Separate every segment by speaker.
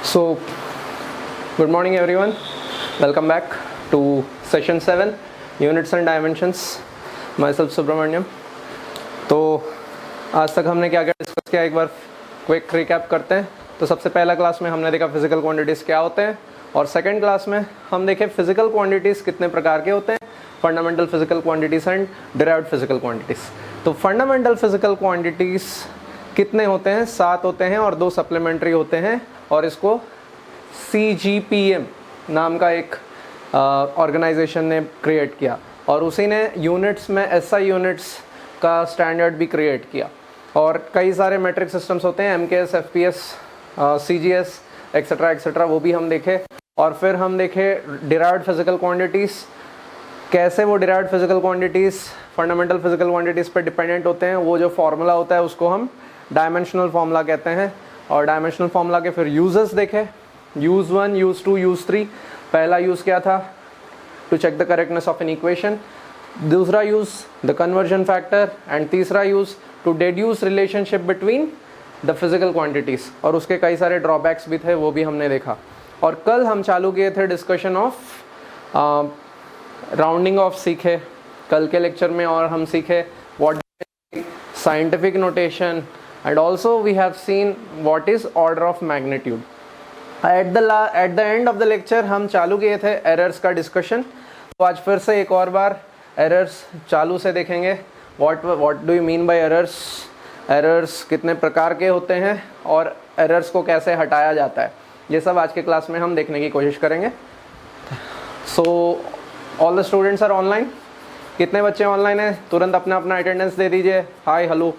Speaker 1: So, good morning everyone. Welcome back to session 7, Units and Dimensions. Myself Subramaniam. तो आज तक हमने क्या क्या डिस्कस किया, एक बार क्विक रिकैप करते हैं. तो सबसे पहला क्लास में हमने देखा फिजिकल क्वांटिटीज़ क्या होते हैं, और सेकंड क्लास में हम देखे फिजिकल क्वांटिटीज़ कितने प्रकार के होते हैं, fundamental physical quantities and derived physical quantities. तो फंडामेंटल फिजिकल क्वांटिटीज़ कितने होते हैं? 7 होते हैं और 2 सप्लीमेंट्री होते हैं, और इसको CGPM नाम का एक ऑर्गेनाइजेशन ने क्रिएट किया, और उसी ने यूनिट्स में SI यूनिट्स का स्टैंडर्ड भी क्रिएट किया. और कई सारे मेट्रिक सिस्टम्स होते हैं, MKS, FPS, CGS etcetera etcetera, वो भी हम देखे. और फिर हम देखे डिराइव्ड फिजिकल क्वांटिटीज़, कैसे वो derived physical quantities fundamental physical quantities पे डिपेंडेंट होते हैं. वो जो फार्मूला होता है उसको हम डायमेंशनल फार्मूला कहते हैं. और डायमेंशनल फार्मूला के फिर यूजेस देखे, यूज़ 1, यूज़ 2, यूज़ 3. पहला यूज़ क्या था? To check the correctness of an equation. दूसरा use the conversion factor. And तीसरा use to deduce relationship between the physical quantities. और उसके कई सारे ड्रॉबैक्स भी थे, वो भी हमने देखा. और कल हम चालू किए थे डिस्कशन ऑफ राउंडिंग ऑफ सीखे कल के लेक्चर में, और हम सीखे what scientific notation, and also we have seen what is order of magnitude. At the end of the lecture हम चालू किए थे errors का discussion. तो आज फिर से एक और बार errors चालू से देखेंगे. what do you mean by errors? errors कितने प्रकार के होते हैं और errors को कैसे हटाया जाता है, ये सब आज के क्लास में हम देखने की कोशिश करेंगे. So all the students are online. कितने बच्चे ऑनलाइन हैं? तुरंत अपना अपना अटेंडेंस दे दीजिए. हाय, hello.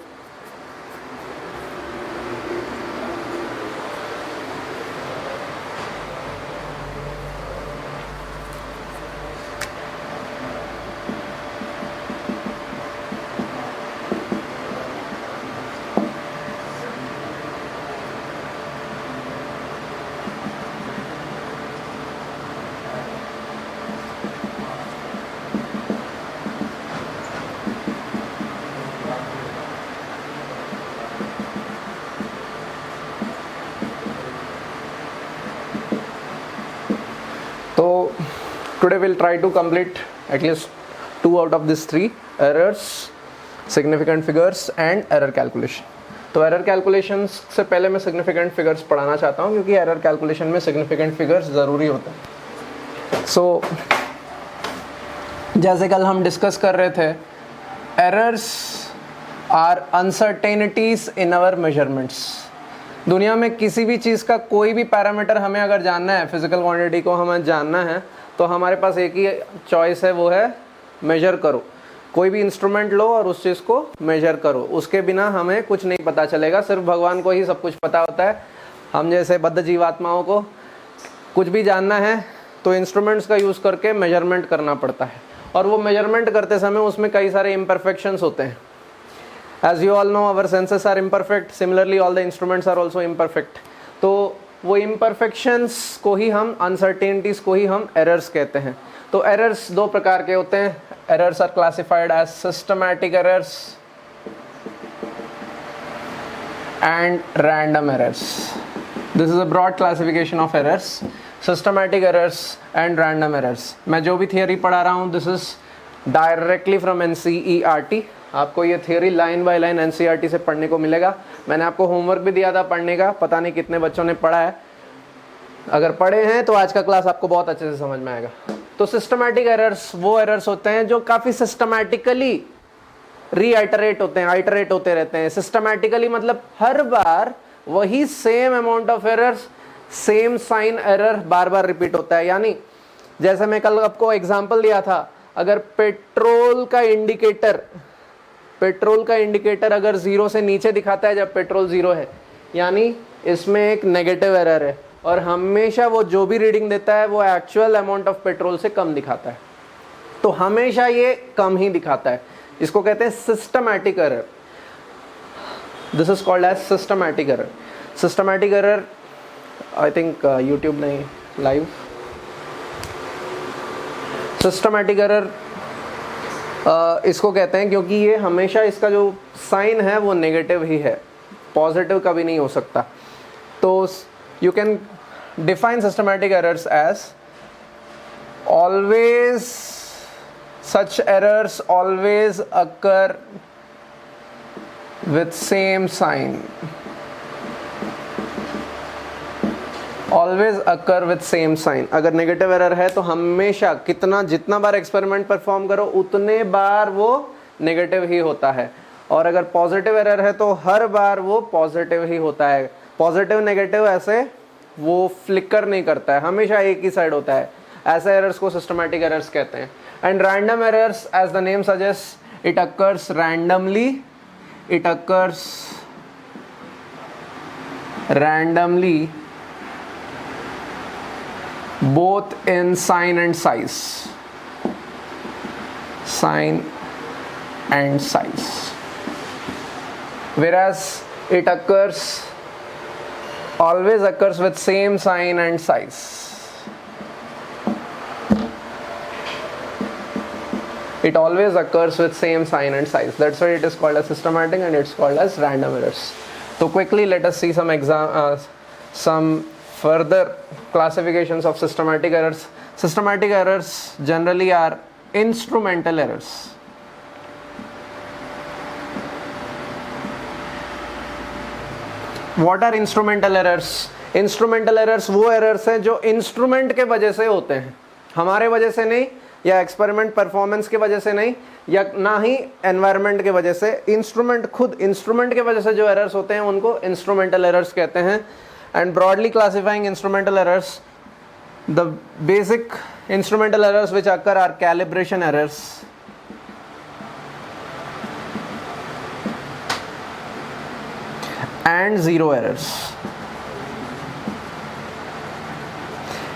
Speaker 1: So today we'll try to complete at least 2 out of these 3 errors, significant figures and error calculation. तो error calculations से पहले मैं significant figures पढ़ाना चाहता हूँ, क्योंकि error calculation में significant figures ज़रूरी होते हैं. So जैसे कल हम डिस्कस कर रहे थे, errors are uncertainties in our measurements. दुनिया में किसी भी चीज़ का कोई भी पैरामीटर हमें अगर जानना है, फिजिकल क्वांटिटी को हमें जानना है, तो हमारे पास एक ही चॉइस है, वो है मेजर करो. कोई भी इंस्ट्रूमेंट लो और उस चीज़ को मेजर करो. उसके बिना हमें कुछ नहीं पता चलेगा. सिर्फ भगवान को ही सब कुछ पता होता है. हम जैसे बद्ध जीवात्माओं को कुछ भी जानना है तो इंस्ट्रूमेंट्स का यूज़ करके मेजरमेंट करना पड़ता है. और वो मेजरमेंट करते समय उसमें कई सारे इम्परफेक्शंस होते हैं. As you all know, our senses are imperfect. Similarly, all the instruments are also imperfect. तो वो imperfections को ही हम, uncertainties को ही हम errors कहते हैं. तो errors 2 प्रकार के होते हैं. Errors are classified as systematic errors and random errors. This is a broad classification of errors. Systematic errors and random errors. मैं जो भी theory पढ़ा रहा हूँ, this is directly from NCERT. आपको ये theory line by line NCERT से पढ़ने को मिलेगा. मैंने आपको होमवर्क भी दिया था पढ़ने का, पता नहीं कितने बच्चों ने पढ़ा है. अगर पढ़े हैं तो आज का क्लास आपको बहुत अच्छे से समझ में आएगा. तो सिस्टमैटिक एरर्स वो एरर्स होते हैं जो काफ़ी सिस्टमैटिकली रीआइटरेट होते हैं, आइटरेट होते रहते हैं. सिस्टमैटिकली मतलब हर बार वही same amount of errors, same sign error बार बार रिपीट होता है. यानी जैसे मैं कल आपको एग्जाम्पल दिया था, अगर पेट्रोल का इंडिकेटर अगर 0 से नीचे दिखाता है जब पेट्रोल 0 है, यानी इसमें एक नेगेटिव एरर है. और हमेशा वो जो भी रीडिंग देता है वो एक्चुअल अमाउंट ऑफ पेट्रोल से कम दिखाता है. तो हमेशा ये कम ही दिखाता है. इसको कहते हैं systematic error. This is called as systematic error. Systematic error I think YouTube नहीं लाइव. सिस्टमैटिक एरर इसको कहते हैं क्योंकि ये हमेशा इसका जो साइन है वो नेगेटिव ही है, पॉजिटिव कभी नहीं हो सकता. तो you can define systematic errors as always, such errors always occur with same sign, always occur with same sign। अगर नेगेटिव एरर है तो हमेशा जितना बार एक्सपेरिमेंट परफॉर्म करो उतने बार वो नेगेटिव ही होता है, और अगर पॉजिटिव एरर है तो हर बार वो पॉजिटिव ही होता है। पॉजिटिव नेगेटिव ऐसे वो फ्लिकर नहीं करता है, हमेशा एक ही साइड होता है। ऐसे एरर्स को सिस्टमैटिक एरर्स कहते हैं। And random errors, as the name suggest, it occurs randomly, it occurs randomly both in sign and size, sign and size, whereas it always occurs with same sign and size. It always occurs with same sign and size. That's why it is called as systematic and it's called as random errors. So quickly let us see some further classifications of systematic errors. Systematic errors generally are instrumental errors. What are instrumental errors? Instrumental errors वो errors हैं जो instrument के वजह से होते हैं, हमारे वजह से नहीं, या एक्सपेरिमेंट परफॉर्मेंस की वजह से नहीं, या ना ही एनवायरनमेंट की वजह से। इंस्ट्रूमेंट के वजह से जो एरर्स होते हैं उनको इंस्ट्रूमेंटल एरर्स कहते हैं। And broadly classifying instrumental errors, the basic instrumental errors which occur are calibration errors, and zero errors.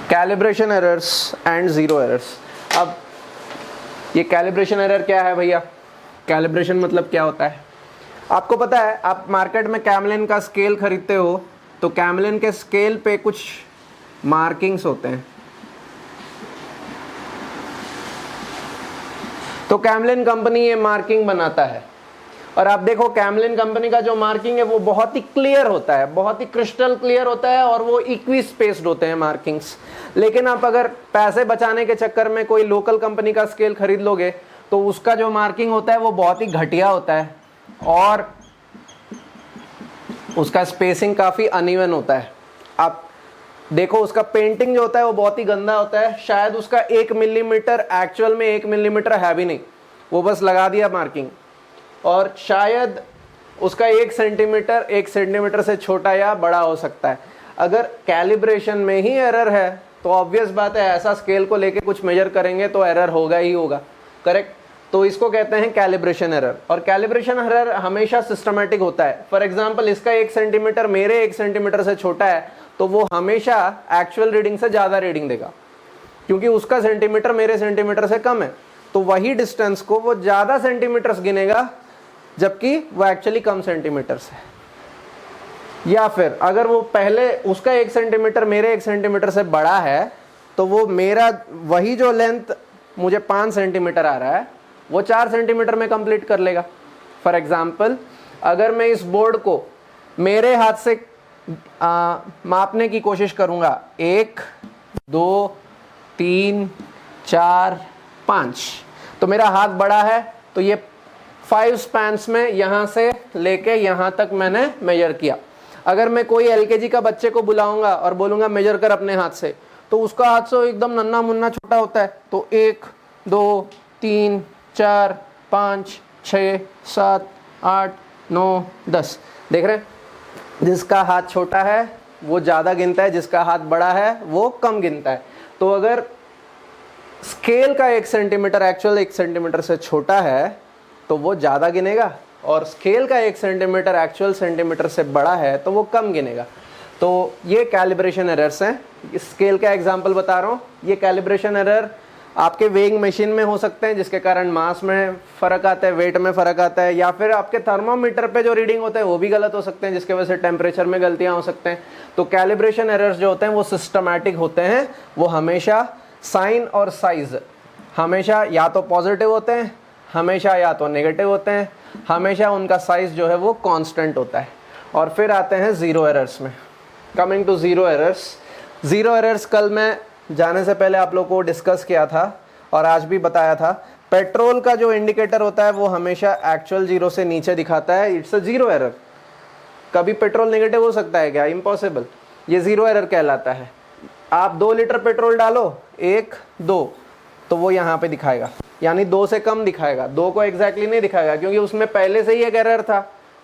Speaker 1: Calibration errors and zero errors. अब ये कैलिब्रेशन एरर क्या है भैया? कैलिब्रेशन मतलब क्या होता है आपको पता है? आप मार्केट में कैमलिन का स्केल खरीदते हो तो कैमलिन के स्केल पे कुछ मार्किंग्स होते हैं। तो कैमलिन कंपनी ये मार्किंग बनाता है, और आप देखो कैमलिन कंपनी का जो मार्किंग है वो बहुत ही क्लियर होता है, बहुत ही क्रिस्टल क्लियर होता है, और वो इक्वी स्पेस्ड होते हैं मार्किंग्स। लेकिन आप अगर पैसे बचाने के चक्कर में कोई लोकल कंपनी का स्केल खरीद लोगे तो उसका जो मार्किंग होता है वो बहुत ही घटिया होता है, और उसका स्पेसिंग काफ़ी अनइवन होता है। आप देखो उसका पेंटिंग जो होता है वो बहुत ही गंदा होता है, शायद उसका 1 मिलीमीटर एक्चुअल में 1 मिलीमीटर है भी नहीं, वो बस लगा दिया मार्किंग, और शायद उसका 1 सेंटीमीटर से छोटा या बड़ा हो सकता है। अगर कैलिब्रेशन में ही एरर है तो ऑब्वियस बात है ऐसा स्केल को लेके कुछ मेजर करेंगे तो एरर होगा ही होगा, करेक्ट? तो इसको कहते हैं कैलिब्रेशन एरर, और कैलिब्रेशन एरर हमेशा सिस्टमैटिक होता है। फॉर एग्जांपल इसका 1 सेंटीमीटर मेरे 1 सेंटीमीटर से छोटा है तो वो हमेशा एक्चुअल रीडिंग से ज़्यादा रीडिंग देगा, क्योंकि उसका सेंटीमीटर मेरे सेंटीमीटर से कम है, तो वही डिस्टेंस को वो ज़्यादा सेंटीमीटर्स गिनेगा जबकि वो एक्चुअली कम सेंटीमीटर्स है। या फिर अगर वो पहले उसका 1 सेंटीमीटर मेरे 1 सेंटीमीटर से बड़ा है तो वो मेरा वही जो लेंथ मुझे 5 सेंटीमीटर आ रहा है वो 4 सेंटीमीटर में कंप्लीट कर लेगा। फॉर एग्जाम्पल अगर मैं इस बोर्ड को मेरे हाथ से मापने की कोशिश करूंगा 1 2 3 4 5, तो मेरा हाथ बड़ा है तो ये 5 स्पैन्स में यहाँ से लेके यहाँ तक मैंने मेजर किया। अगर मैं कोई एलकेजी का बच्चे को बुलाऊंगा और बोलूँगा मेजर कर अपने हाथ से, तो उसका हाथ से एकदम नन्ना मुन्ना छोटा होता है, तो 1 2 3 4 5 6 7 8 9 10, देख रहे हैं? जिसका हाथ छोटा है वो ज़्यादा गिनता है, जिसका हाथ बड़ा है वो कम गिनता है। तो अगर स्केल का 1 सेंटीमीटर एक्चुअल 1 सेंटीमीटर से छोटा है तो वो ज़्यादा गिनेगा, और स्केल का 1 सेंटीमीटर एक्चुअल सेंटीमीटर से बड़ा है तो वो कम गिनेगा। तो ये कैलिब्रेशन एरर्स हैं। स्केल का एग्जांपल बता रहा हूँ। ये कैलिब्रेशन एरर आपके वेइंग मशीन में हो सकते हैं जिसके कारण मास में फ़र्क आता है, वेट में फ़र्क आता है, या फिर आपके थर्मोमीटर पे जो रीडिंग होते हैं वो भी गलत हो सकते हैं जिसके वजह से टेम्परेचर में गलतियाँ हो सकते हैं। तो कैलिब्रेशन एरर्स जो होते हैं वो सिस्टमैटिक होते हैं, वो हमेशा साइन और साइज हमेशा या तो पॉजिटिव होते हैं, हमेशा या तो नेगेटिव होते हैं, हमेशा उनका साइज जो है वो कांस्टेंट होता है। और फिर आते हैं ज़ीरो एरर्स में। Coming to zero errors, zero errors कल मैं जाने से पहले आप लोग को डिस्कस किया था और आज भी बताया था। पेट्रोल का जो इंडिकेटर होता है वो हमेशा एक्चुअल जीरो से नीचे दिखाता है, इट्स अ जीरो एरर। कभी पेट्रोल नेगेटिव हो सकता है क्या? इम्पॉसिबल। ये जीरो एरर कहलाता है। आप 2 लीटर पेट्रोल डालो, 1 2, तो वो यहाँ पे दिखाएगा, यानी 2 से कम दिखाएगा, 2 को एग्जैक्टली नहीं दिखाएगा क्योंकि उसमें पहले से ही एक एरर था,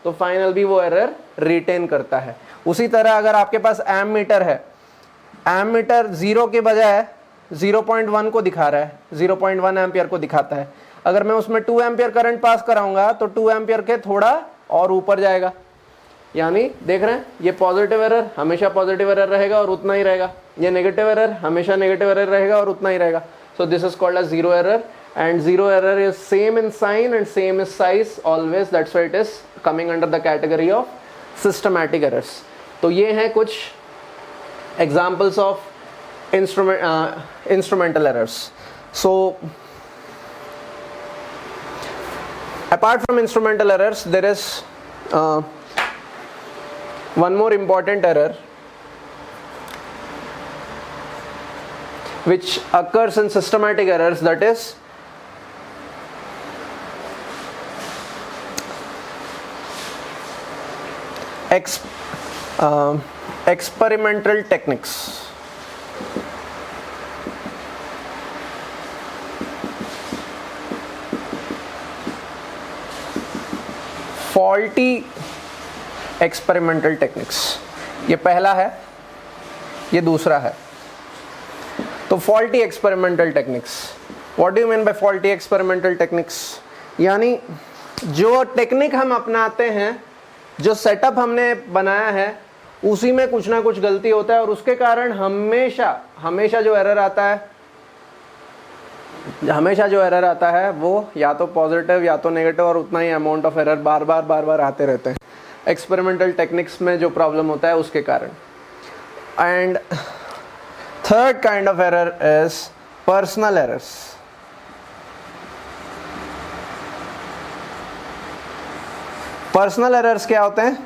Speaker 1: तो फाइनल भी वो एरर रिटेन करता है। उसी तरह अगर आपके पास एम मीटर है, एम मीटर 0 के बजाय 0.1 को दिखा रहा है, 0.1 एम्पियर को दिखाता है। अगर मैं उसमें 2 एम्पियर करंट पास कराऊंगा तो 2 एम्पियर के थोड़ा और ऊपर जाएगा, यानी देख रहे हैं ये पॉजिटिव एरर हमेशा पॉजिटिव एरर रहेगा और उतना ही रहेगा, ये नेगेटिव एरर हमेशा नेगेटिव एरर रहेगा और उतना ही रहेगा। So this is called as zero error, and zero error is same in sign and same in size always, that's why it is coming under the category of systematic errors. तो ये हैं कुछ examples of instrumental errors. So apart from instrumental errors there is one more important error which occurs in systematic errors, that is experimental techniques. Faulty experimental techniques, ये पहला है, ये दूसरा है। तो faulty experimental techniques, what do you mean by faulty experimental techniques? यानी जो technique हम अपनाते हैं, जो सेटअप हमने बनाया है, उसी में कुछ ना कुछ गलती होता है और उसके कारण हमेशा जो एरर आता है वो या तो पॉजिटिव या तो नेगेटिव और उतना ही अमाउंट ऑफ एरर बार बार आते रहते हैं एक्सपेरिमेंटल टेक्निक्स में जो प्रॉब्लम होता है उसके कारण। And third kind of error is personal errors. Personal errors क्या होते हैं?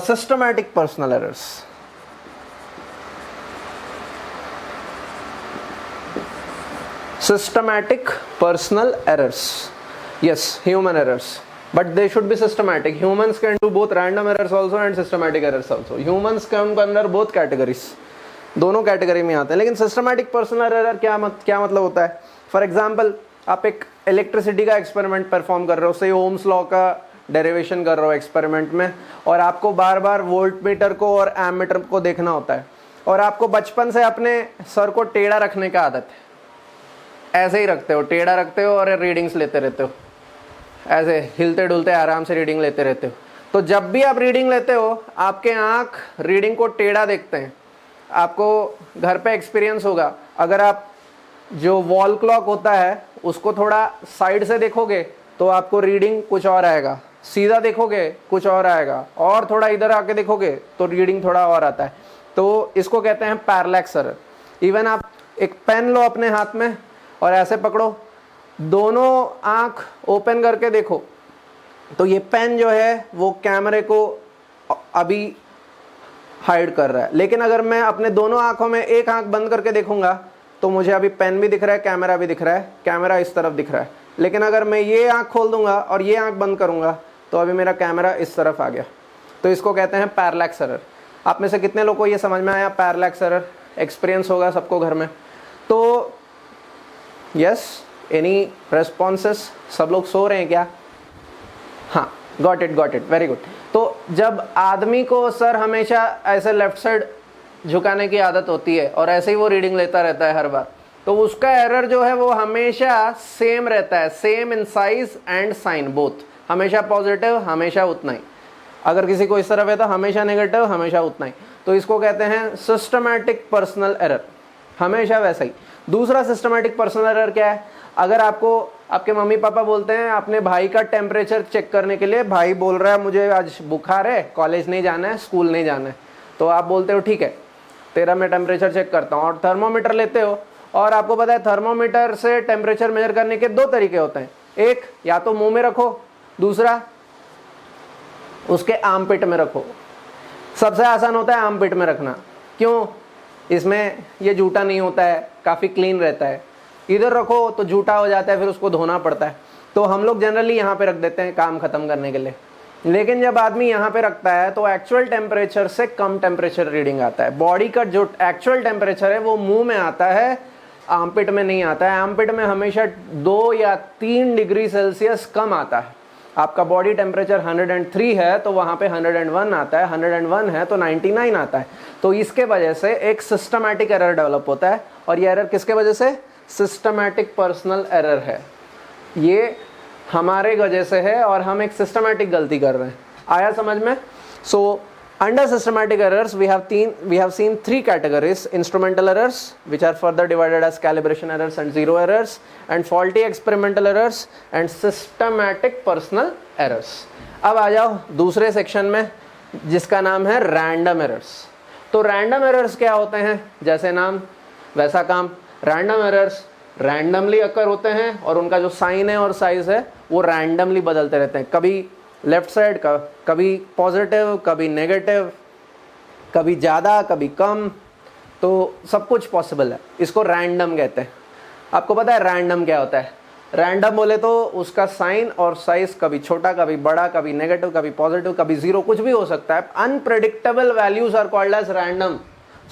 Speaker 1: Systematic personal errors. Systematic personal errors, yes, human errors, but they should be systematic. Humans can do both random errors also and systematic errors also. Humans come under both categories, दोनों category में आते हैं। लेकिन systematic personal error क्या मतलब होता है? For example आप एक इलेक्ट्रिसिटी का एक्सपेरिमेंट परफॉर्म कर रहे हो, से ओम्स लॉ का डेरिवेशन कर रहे हो एक्सपेरिमेंट में, और आपको बार बार वोल्ट मीटर को और एमीटर को देखना होता है, और आपको बचपन से अपने सर को टेढ़ा रखने का आदत है, ऐसे ही रखते हो, टेढ़ा रखते हो और रीडिंग्स लेते रहते हो, ऐसे हिलते डुलते आराम से रीडिंग लेते रहते हो। तो जब भी आप रीडिंग लेते हो, आपके आँख रीडिंग को टेढ़ा देखते हैं। आपको घर पे एक्सपीरियंस होगा, अगर आप जो वॉल क्लॉक होता है उसको थोड़ा साइड से देखोगे तो आपको रीडिंग कुछ और आएगा, सीधा देखोगे कुछ और आएगा, और थोड़ा इधर आके देखोगे तो रीडिंग थोड़ा और आता है। तो इसको कहते हैं पैरेलैक्स एरर। इवन आप एक पेन लो अपने हाथ में और ऐसे पकड़ो, दोनों आँख ओपन करके देखो, तो ये पेन जो है वो कैमरे को अभी हाइड कर रहा है। लेकिन अगर मैं अपने दोनों आँखों में एक आँख बंद करके देखूंगा तो मुझे अभी पेन भी दिख रहा है, कैमरा भी दिख रहा है, कैमरा इस तरफ दिख रहा है। लेकिन अगर मैं ये आँख खोल दूंगा और ये आँख बंद करूंगा तो अभी मेरा कैमरा इस तरफ आ गया। तो इसको कहते हैं पैरेलैक्स एरर। आप में से कितने लोगों को ये समझ में आया? पैरेलैक्स एरर एक्सपीरियंस होगा सबको घर में। तो यस, एनी रेस्पॉन्सेस? सब लोग सो रहे हैं क्या? हाँ, गॉट इट, वेरी गुड। तो जब आदमी को सर हमेशा ऐसे लेफ्ट साइड झुकाने की आदत होती है और ऐसे ही वो रीडिंग लेता रहता है हर बार, तो उसका एरर जो है वो हमेशा सेम रहता है, same in size and sign both, हमेशा पॉजिटिव, हमेशा उतना ही। अगर किसी को इस तरफ है तो हमेशा नेगेटिव, हमेशा उतना ही। तो इसको कहते हैं सिस्टमैटिक पर्सनल एरर, हमेशा वैसा ही। दूसरा सिस्टमैटिक पर्सनल एरर क्या है? अगर आपको आपके मम्मी पापा बोलते हैं अपने भाई का टेम्परेचर चेक करने के लिए, भाई बोल रहा है मुझे आज बुखार है, कॉलेज नहीं जाना है, स्कूल नहीं जाना है, तो आप बोलते हो ठीक है तेरा मैं टेम्परेचर चेक करता हूँ, और थर्मोमीटर लेते हो। और आपको पता है थर्मोमीटर से टेम्परेचर मेजर करने के 2 तरीके होते हैं, एक या तो मुंह में रखो, दूसरा उसके आर्मपिट में रखो। सबसे आसान होता है आर्मपिट में रखना। क्यों? इसमें ये जूठा नहीं होता है, काफ़ी क्लीन रहता है। इधर रखो तो जूठा हो जाता है, फिर उसको धोना पड़ता है। तो हम लोग जनरली यहाँ पे रख देते हैं काम ख़त्म करने के लिए। लेकिन जब आदमी यहाँ पे रखता है तो एक्चुअल टेम्परेचर से कम टेम्परेचर रीडिंग आता है। बॉडी का जो एक्चुअल टेम्परेचर है वो मुंह में आता है, आर्मपिट में नहीं आता है। आर्मपिट में हमेशा 2 या 3 डिग्री सेल्सियस कम आता है। आपका बॉडी टेम्परेचर 103 है तो वहाँ पे 101 आता है, 101 है तो 99 आता है। तो इसके वजह से एक सिस्टमैटिक एरर डेवलप होता है, और ये एरर किसके वजह से? सिस्टमैटिक पर्सनल एरर है। ये हमारे वजह से है और हम एक सिस्टमैटिक गलती कर रहे हैं। आया समझ में? सो under systematic errors we have seen 3 categories: instrumental errors, which are further divided as calibration errors and zero errors, and faulty experimental errors and systematic personal errors. अब आ जाओ दूसरे सेक्शन में जिसका नाम है रैंडम एरर्स। तो रैंडम एरर्स क्या होते हैं? जैसे नाम वैसा काम। रैंडम एरर्स रैंडमली अकर होते हैं और उनका जो साइन है और साइज है वो रैंडमली बदलते रहते हैं। कभी लेफ्ट साइड का, कभी पॉजिटिव, कभी नेगेटिव, कभी ज़्यादा, कभी कम, तो सब कुछ पॉसिबल है। इसको रैंडम कहते हैं। आपको पता है रैंडम क्या होता है? रैंडम बोले तो उसका साइन और साइज कभी छोटा, कभी बड़ा, कभी नेगेटिव, कभी पॉजिटिव, कभी जीरो, कुछ भी हो सकता है। Unpredictable values are called as random.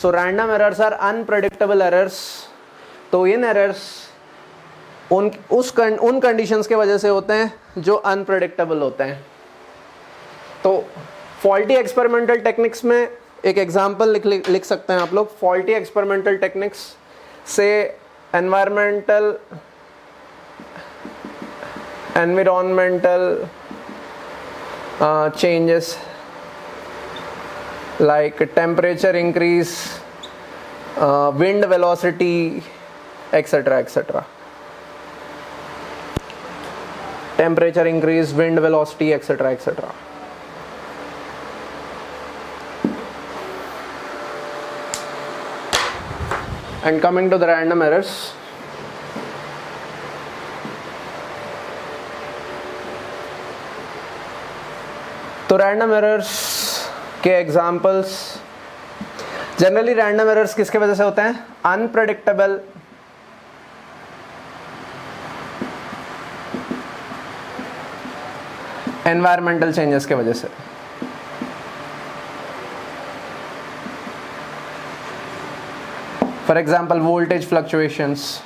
Speaker 1: So random errors are unpredictable errors. तो इन एरर्स उन कंडीशंस के वजह से होते हैं जो अनप्रेडिक्टेबल होते हैं। तो फॉल्टी एक्सपेरिमेंटल टेक्निक्स में एक एग्जांपल लिख सकते हैं आप लोग। फॉल्टी एक्सपेरिमेंटल टेक्निक्स से environmental changes like temperature increase, wind velocity, etc. Temperature increase, wind velocity, etc. And coming to the random errors, तो रैंडम एरर्स के एग्जांपल्स, जनरली रैंडम एरर्स किसके वजह से होते हैं? अनप्रेडिक्टेबल एनवायरमेंटल चेंजेस के वजह से। For example voltage fluctuations,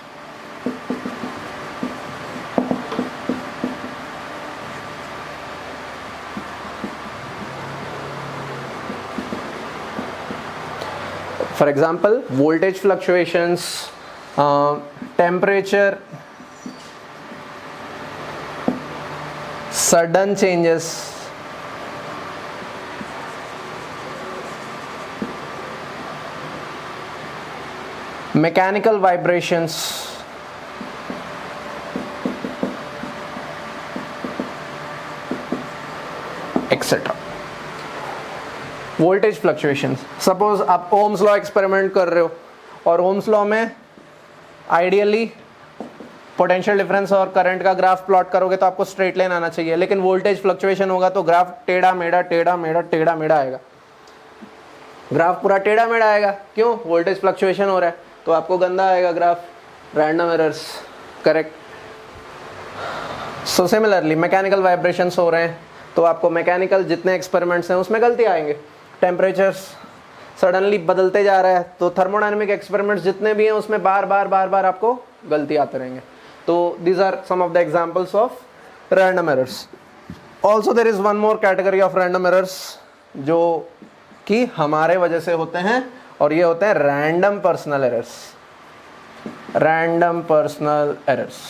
Speaker 1: for example voltage fluctuations, temperature, sudden changes, mechanical vibrations, etc. Voltage fluctuations, suppose आप ओम्स लॉ एक्सपेरिमेंट कर रहे हो और ओम्स लॉ में आइडियली पोटेंशियल डिफरेंस और करंट का ग्राफ प्लॉट करोगे तो आपको स्ट्रेट लाइन आना चाहिए, लेकिन वोल्टेज फ्लक्चुएशन होगा तो ग्राफ टेढ़ा मेढ़ा आएगा। ग्राफ पूरा टेढ़ा मेढ़ा आएगा, क्यों? वोल्टेज फ्लक्चुएशन हो रहा है, तो आपको गंदा आएगा graph. Random errors, correct. So similarly mechanical vibrations हो रहे हैं तो आपको मैकेनिकल जितने एक्सपेरिमेंट्स हैं उसमें गलती आएंगे। टेम्परेचर्स सडनली बदलते जा रहा है तो थर्मोडायनेमिक एक्सपेरिमेंट्स जितने भी हैं उसमें बार बार आपको गलती आते रहेंगे। तो these are some of the examples of random errors. Also there is one more category of random errors जो कि हमारे वजह से होते हैं, और ये होते हैं random personal errors. Random personal errors,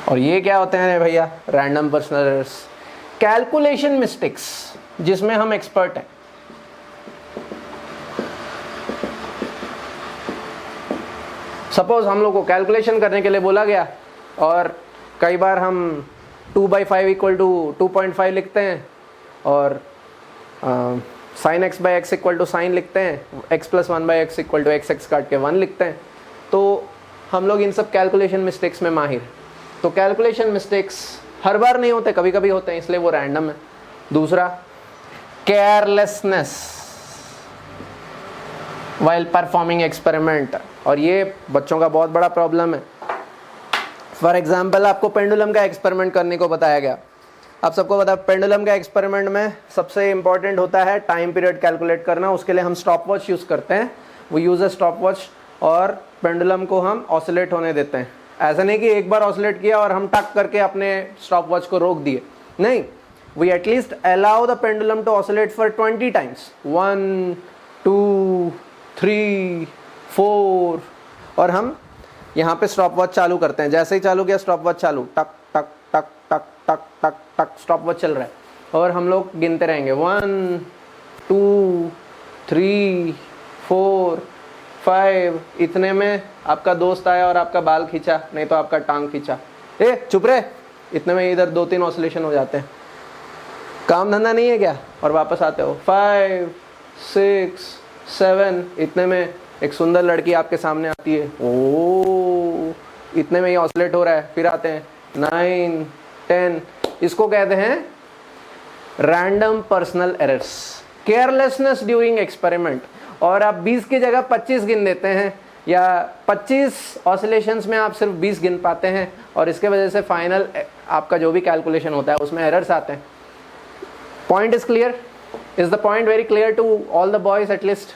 Speaker 1: और ये क्या होते हैं भैया? Random personal errors, calculation mistakes जिसमें हम एक्सपर्ट हैं। सपोज हम लोग को कैलकुलेशन करने के लिए बोला गया और कई बार हम 2/5 = 2.5 लिखते हैं और sin x by x = sin लिखते हैं, x + 1/x = x काट के 1 लिखते हैं। तो हम लोग इन सब कैलकुलेशन मिस्टेक्स में माहिर। तो कैलकुलेशन मिस्टेक्स हर बार नहीं होते, कभी कभी होते हैं, इसलिए वो रैंडम है। दूसरा केयरलेसनेस, वाइल परफॉर्मिंग एक्सपेरिमेंट, और ये बच्चों का बहुत बड़ा प्रॉब्लम है। फॉर एग्जाम्पल आपको पेंडुलम का एक्सपेरिमेंट करने को बताया गया, आप सबको पता है पेंडुलम का एक्सपेरिमेंट में सबसे इंपॉर्टेंट होता है टाइम पीरियड कैलकुलेट करना। उसके लिए हम स्टॉप वॉच यूज़ करते हैं, वो यूज़ अ स्टॉप वॉच, और पेंडुलम को हम ऑसिलेट होने देते हैं। ऐसा नहीं कि एक बार ऑसिलेट किया और हम टक करके अपने स्टॉप वॉच को रोक दिए, नहीं, we at least allow the pendulum to oscillate for 20 times, 1 2 3 4, और हम यहाँ पे स्टॉप वॉच चालू करते हैं। जैसे ही चालू किया स्टॉप वॉच चालू, टक टक टक टक टक टक टक, स्टॉप वॉच चल रहा है, और हम लोग गिनते रहेंगे 1 2 3 4 5। इतने में आपका दोस्त आया और आपका बाल खींचा, नहीं तो आपका टांग खींचा, ए चुप रहे, इतने में इधर 2-3 ऑसिलेशन हो जाते हैं। काम धंधा नहीं है क्या? और वापस आते हो 5 6 7, इतने में एक सुंदर लड़की आपके सामने आती है, ओ इतने में ये ऑसिलेट हो रहा है। फिर आते हैं 9 10, इसको कहते हैं random personal errors, carelessness during experiment. और आप 20 की जगह 25 गिन देते हैं, या 25 ऑसिलेशंस में आप सिर्फ 20 गिन पाते हैं, और इसके वजह से फाइनल आपका जो भी कैलकुलेशन होता है उसमें एरर्स आते हैं। Point is clear? Is the point very clear to all the boys at least?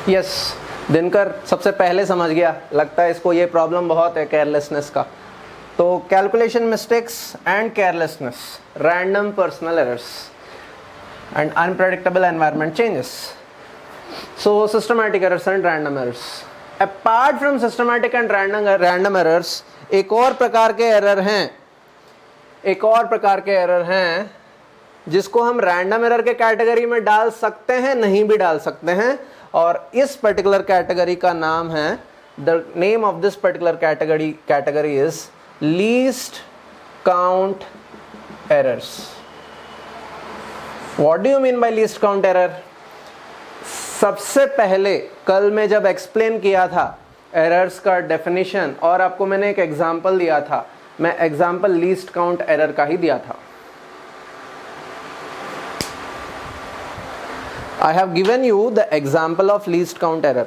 Speaker 1: Yes, Dinkar सबसे पहले समझ गया, लगता है इसको ये प्रॉब्लम बहुत है केयरलेसनेस का। तो calculation mistakes and carelessness, random personal errors and unpredictable environment changes. So systematic errors and random errors. Apart from systematic and random errors, एक और प्रकार के एरर हैं, जिसको हम रैंडम एरर के कैटेगरी में डाल सकते हैं, नहीं भी डाल सकते हैं, और इस पर्टिकुलर कैटेगरी का नाम है, the name of this particular category is least count errors. What do you mean by least count error? सबसे पहले कल मैं जब एक्सप्लेन किया था एरर्स का डेफिनेशन, और आपको मैंने एक एग्जांपल दिया था, मैं एग्जांपल लीस्ट काउंट एरर का ही दिया था। I have given you the example of least count error.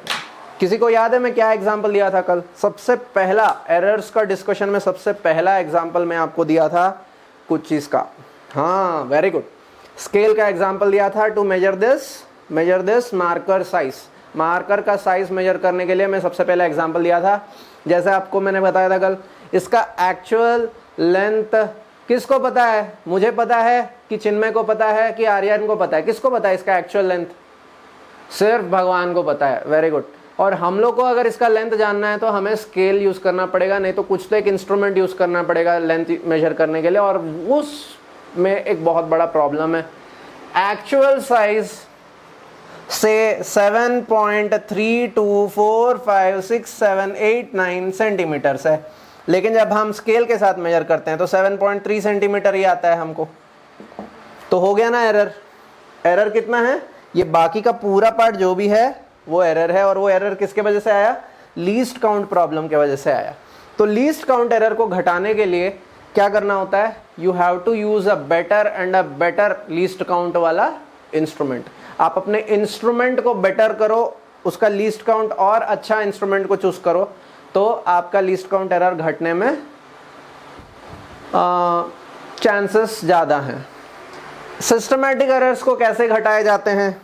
Speaker 1: किसी को याद है मैं क्या एग्जाम्पल दिया था कल? सबसे पहला एरर्स का डिस्कशन में सबसे पहला एग्जाम्पल मैं आपको दिया था कुछ चीज का, हाँ वेरी गुड, स्केल का एग्जाम्पल दिया था। To measure this marker size, marker का साइज मेजर करने के लिए मैं सबसे पहला एग्जाम्पल दिया था। जैसे आपको मैंने बताया था कल, इसका एक्चुअल लेंथ किसको पता है? मुझे पता है कि चिन्मय को पता है कि आर्यन को पता है। किसको पता है इसका एक्चुअल लेंथ? सिर्फ भगवान को पता है, वेरी गुड। और हम लोग को अगर इसका लेंथ जानना है तो हमें स्केल यूज करना पड़ेगा, नहीं तो कुछ तो एक इंस्ट्रूमेंट यूज करना पड़ेगा लेंथ मेजर करने के लिए, और उसमें एक बहुत बड़ा प्रॉब्लम है। एक्चुअल साइज से 7.32456789 सेंटीमीटर्स है, लेकिन जब हम स्केल के साथ मेजर करते हैं तो 7.3 सेंटीमीटर ही आता है हमको। तो हो गया ना एरर। एरर कितना है? ये बाकी का पूरा पार्ट जो भी है वो एरर है, और वो एरर किसके वजह से आया? लीस्ट काउंट प्रॉब्लम के वजह से आया। तो लीस्ट काउंट एरर को घटाने के लिए क्या करना होता है? You have to use a better least count वाला इंस्ट्रूमेंट। आप अपने इंस्ट्रूमेंट को बेटर करो, उसका लीस्ट काउंट और अच्छा इंस्ट्रूमेंट को चूज करो, तो आपका लीस्ट काउंट एरर घटने में चांसेस ज़्यादा हैं। सिस्टमैटिक एरर्स को कैसे घटाए जाते हैं?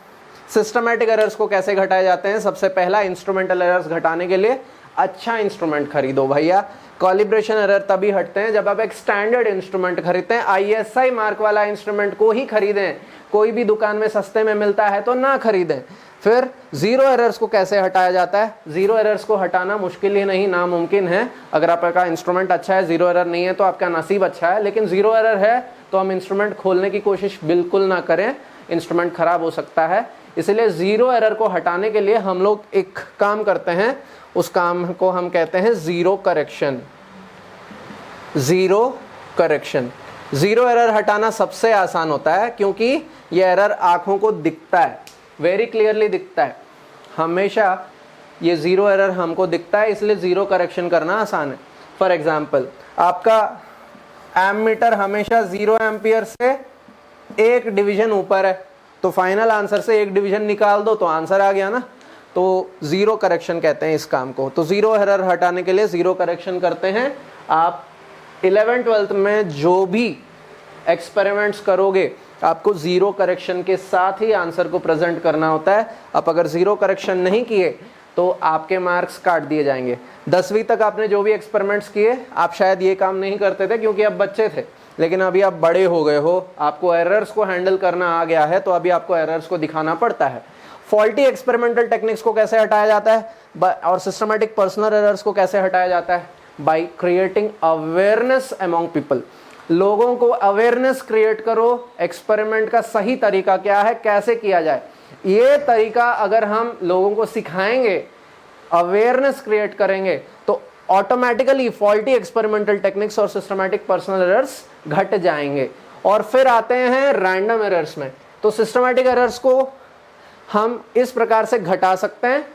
Speaker 1: सबसे पहला इंस्ट्रूमेंटल एरर्स घटाने के लिए अच्छा इंस्ट्रूमेंट खरीदो भैया। कॉलिब्रेशन एरर तभी हटते हैं जब आप एक स्टैंडर्ड इंस्ट्रूमेंट खरीदते हैं। ISI मार्क वाला इंस्ट्रूमेंट को ही खरीदें, कोई भी दुकान में सस्ते में मिलता है तो ना खरीदें। फिर जीरो एरर्स को कैसे हटाया जाता है? जीरो एरर्स को हटाना मुश्किल ही नहीं, नामुमकिन है। अगर आपका इंस्ट्रूमेंट अच्छा है, जीरो एरर नहीं है तो आपका नसीब अच्छा है, लेकिन जीरो एरर है तो हम इंस्ट्रूमेंट खोलने की कोशिश बिल्कुल ना करें, इंस्ट्रूमेंट खराब हो सकता है। इसलिए जीरो एरर को हटाने के लिए हम लोग एक काम करते हैं, उस काम को हम कहते हैं जीरो करेक्शन। जीरो एरर हटाना सबसे आसान होता है, क्योंकि ये एरर आंखों को दिखता है, वेरी क्लियरली दिखता है। हमेशा ये जीरो एरर हमको दिखता है, इसलिए जीरो करेक्शन करना आसान है। फॉर एग्जाम्पल, आपका एमीटर हमेशा 0 एम्पियर से एक डिवीजन ऊपर है, तो फाइनल आंसर से एक डिवीजन निकाल दो तो आंसर आ गया ना। तो जीरो करेक्शन कहते हैं इस काम को। तो जीरो एरर हटाने के लिए जीरो करेक्शन करते हैं। आप 11th-12th में जो भी एक्सपेरिमेंट्स करोगे आपको जीरो करेक्शन के साथ ही आंसर को प्रेजेंट करना होता है। आप अगर जीरो करेक्शन नहीं किए तो आपके मार्क्स काट दिए जाएंगे। 10वीं तक आपने जो भी एक्सपेरिमेंट्स किए आप शायद ये काम नहीं करते थे क्योंकि आप बच्चे थे, लेकिन अभी आप बड़े हो गए हो, आपको एरर्स को हैंडल करना आ गया है, तो अभी आपको एरर्स को दिखाना पड़ता है। फॉल्टी एक्सपेरिमेंटल टेक्निक्स को कैसे हटाया जाता है और सिस्टमैटिक पर्सनल एरर्स को कैसे हटाया जाता है? By creating awareness among people. लोगों को अवेयरनेस क्रिएट करो, एक्सपेरिमेंट का सही तरीका क्या है, कैसे किया जाए। ये तरीका अगर हम लोगों को सिखाएंगे, अवेयरनेस क्रिएट करेंगे, तो ऑटोमेटिकली फॉल्टी एक्सपेरिमेंटल टेक्निक्स और सिस्टमैटिक पर्सनल एरर्स घट जाएंगे। और फिर आते हैं रैंडम एरर्स में। तो सिस्टमैटिक एरर्स को हम इस प्रकार से घटा सकते हैं।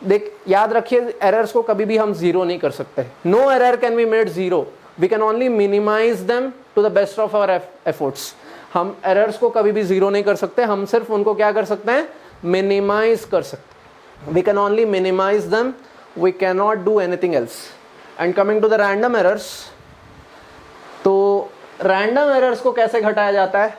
Speaker 1: देख, याद रखिए, एरर्स को कभी भी हम जीरो नहीं कर सकते। No error can be made zero, we can only minimize them to the best of our efforts. हम एरर्स को कभी भी जीरो नहीं कर सकते, हम सिर्फ उनको क्या कर सकते हैं, मिनिमाइज कर सकते। We can only minimize them, we can not do anything else. And coming to the random errors, तो रैंडम एरर्स को कैसे घटाया जाता है?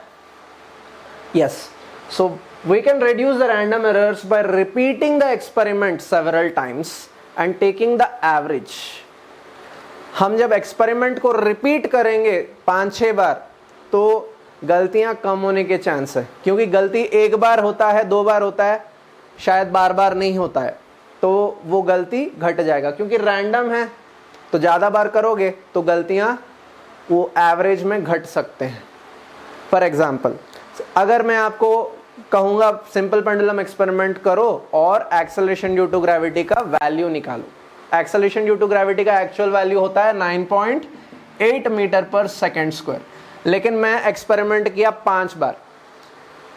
Speaker 1: Yes, so we can reduce the random errors by repeating the experiment several times and taking the average. हम जब experiment को repeat करेंगे 5-6 बार तो गलतियां कम होने के चांस है, क्योंकि गलती एक बार होता है, 2 बार होता है, शायद बार बार नहीं होता है, तो वो गलती घट जाएगा। क्योंकि रैंडम है तो ज़्यादा बार करोगे तो गलतियां वो एवरेज में घट सकते हैं। फॉर एग्जाम्पल, अगर मैं आपको कहूँगा सिंपल पेंडुलम एक्सपेरिमेंट करो और एक्सेलरेशन ड्यू टू ग्रेविटी का वैल्यू निकालो। एक्सेलरेशन ड्यू टू ग्रेविटी का एक्चुअल वैल्यू होता है 9.8 मीटर पर सेकेंड स्क्वायर, लेकिन मैं एक्सपेरिमेंट किया 5 बार।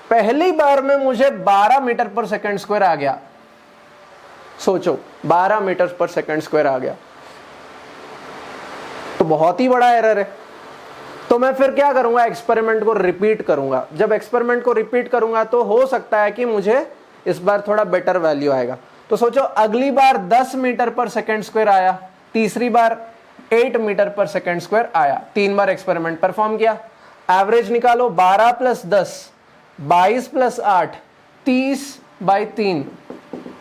Speaker 1: पहली बार में मुझे 12 मीटर पर सेकेंड स्क्वायर आ गया। सोचो, 12 मीटर पर सेकेंड स्क्वायर आ गया तो बहुत ही बड़ा एरर है। तो मैं फिर क्या करूंगा, एक्सपेरिमेंट को रिपीट करूंगा। जब एक्सपेरिमेंट को रिपीट करूंगा तो हो सकता है कि मुझे इस बार थोड़ा बेटर वैल्यू आएगा। तो सोचो, अगली बार 10 मीटर पर सेकेंड स्क्वायर आया, तीसरी बार 8 मीटर पर सेकेंड स्क्वायर आया। 3 बार एक्सपेरिमेंट परफॉर्म किया, एवरेज निकालो। 12 + 10 22 + 8 30/3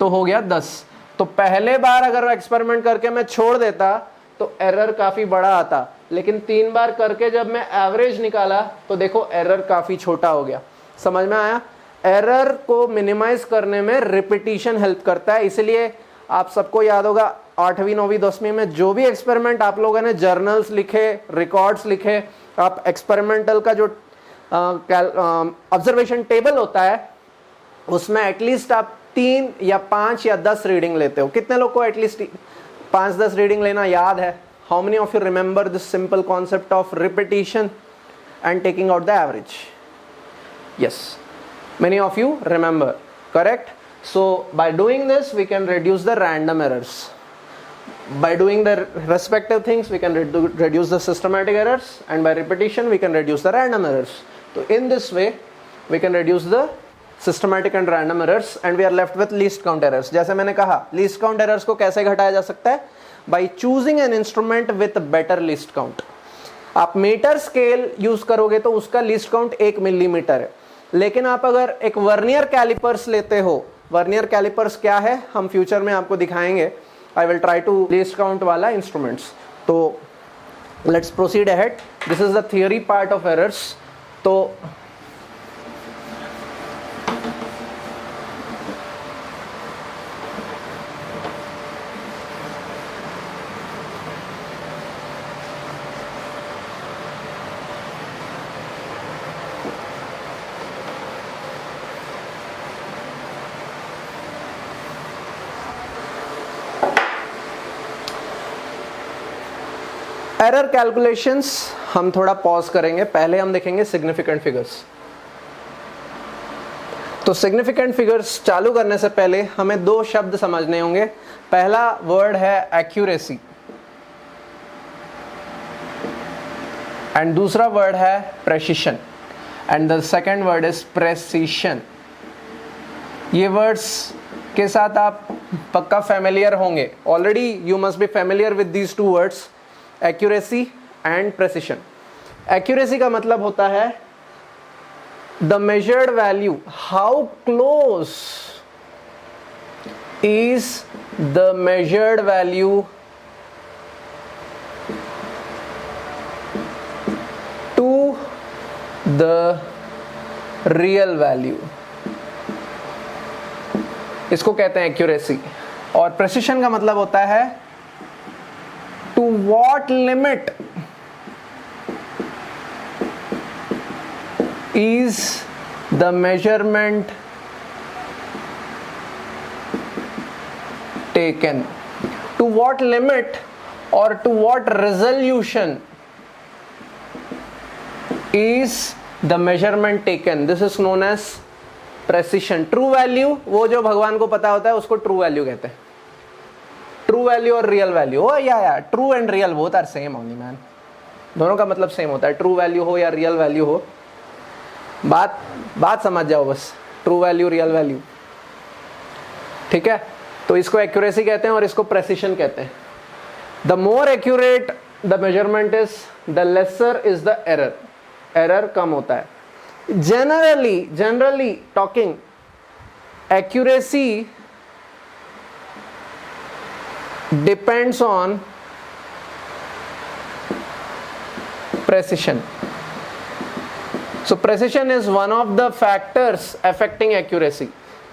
Speaker 1: तो हो गया 10। तो पहले बार अगर एक्सपेरिमेंट करके मैं छोड़ देता तो एरर काफी बड़ा आता, लेकिन 3 बार करके जब मैं एवरेज निकाला तो देखो एरर काफी छोटा हो गया। समझ में आया? एरर को मिनिमाइज करने में रिपीटिशन हेल्प करता है। इसलिए आप सबको याद होगा 8वीं 9वीं 10वीं में जो भी एक्सपेरिमेंट आप लोगों ने जर्नल्स लिखे, रिकॉर्ड्स लिखे, आप एक्सपेरिमेंटल का जो ऑब्जर्वेशन टेबल होता है उसमें एटलीस्ट आप 3 या 5 या 10 रीडिंग लेते हो। कितने लोग को एटलीस्ट 5-10 रीडिंग लेना याद है? How many of you remember this simple concept of repetition and taking out the average? Yes, many of you remember, correct? So by doing this we can reduce the random errors. By doing the respective things we can reduce the systematic errors, and by repetition we can reduce the random errors. So in this way we can reduce the systematic and random errors and we are left with least count errors. जैसे मैंने कहा, least count errors को कैसे घटाया जा सकता है? By choosing an instrument with better least count. आप मीटर स्केल यूज करोगे तो उसका लीस्ट काउंट 1 मिलीमीटर है, लेकिन आप अगर एक वर्नियर कैलिपर्स लेते हो, वर्नियर कैलिपर्स क्या है हम फ्यूचर में आपको दिखाएंगे। I will try to least count वाला इंस्ट्रूमेंट्स। तो let's proceed ahead. This is the theory part of errors. तो एरर कैलकुलेशंस हम थोड़ा पॉज करेंगे, पहले हम देखेंगे सिग्निफिकेंट फिगर्स। तो सिग्निफिकेंट फिगर्स चालू करने से पहले हमें 2 शब्द समझने होंगे। पहला वर्ड है एक्यूरेसी एंड दूसरा वर्ड है precision. And the second word is precision. ये वर्ड्स के साथ आप पक्का फेमिलियर होंगे, already you must be familiar with these two words, accuracy and precision. Accuracy का मतलब होता है the measured value, how close is the measured value to the real value, इसको कहते हैं एक्यूरेसी। और प्रेसिशन का मतलब होता है to what limit is the measurement taken, to what limit or to what resolution is the measurement taken, this is known as precision। true value वो जो भगवान को पता होता है उसको true value कहते हैं। true value और real value, oh yeah, true and real both are same only man, दोनों का मतलब सेम होता है। true value हो या real value हो, बात समझ जाओ बस, ट्रू वैल्यू रियल वैल्यू, ठीक है। तो इसको एक्यूरेसी कहते हैं और इसको प्रेसिशन कहते हैं। The more accurate the measurement is, the lesser is the error, error कम होता है। Generally talking, accuracy depends on precision. So precision is one of the factors affecting accuracy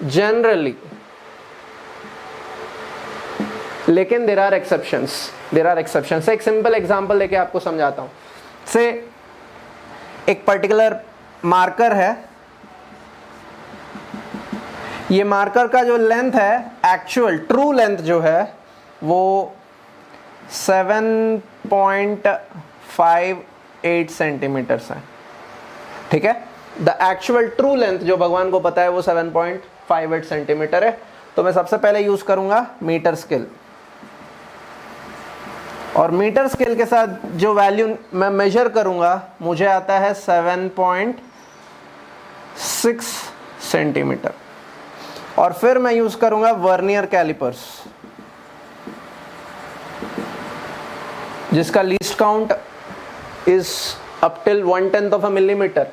Speaker 1: generally, लेकिन there are exceptions। एक simple example लेके आपको समझाता हूँ। से एक पर्टिकुलर मार्कर है, ये मार्कर का जो लेंथ है, एक्चुअल ट्रू लेंथ जो है वो 7.58 सेंटीमीटर्स है, ठीक है। द एक्चुअल ट्रू लेंथ जो भगवान को पता है वो 7.58 सेंटीमीटर है। तो मैं सबसे पहले यूज करूंगा मीटर स्केल, और मीटर स्केल के साथ जो वैल्यू मैं मेजर करूंगा मुझे आता है 7.6 सेंटीमीटर। और फिर मैं यूज करूंगा वर्नियर कैलिपर्स, जिसका least count is up till 1/10 of a millimetre,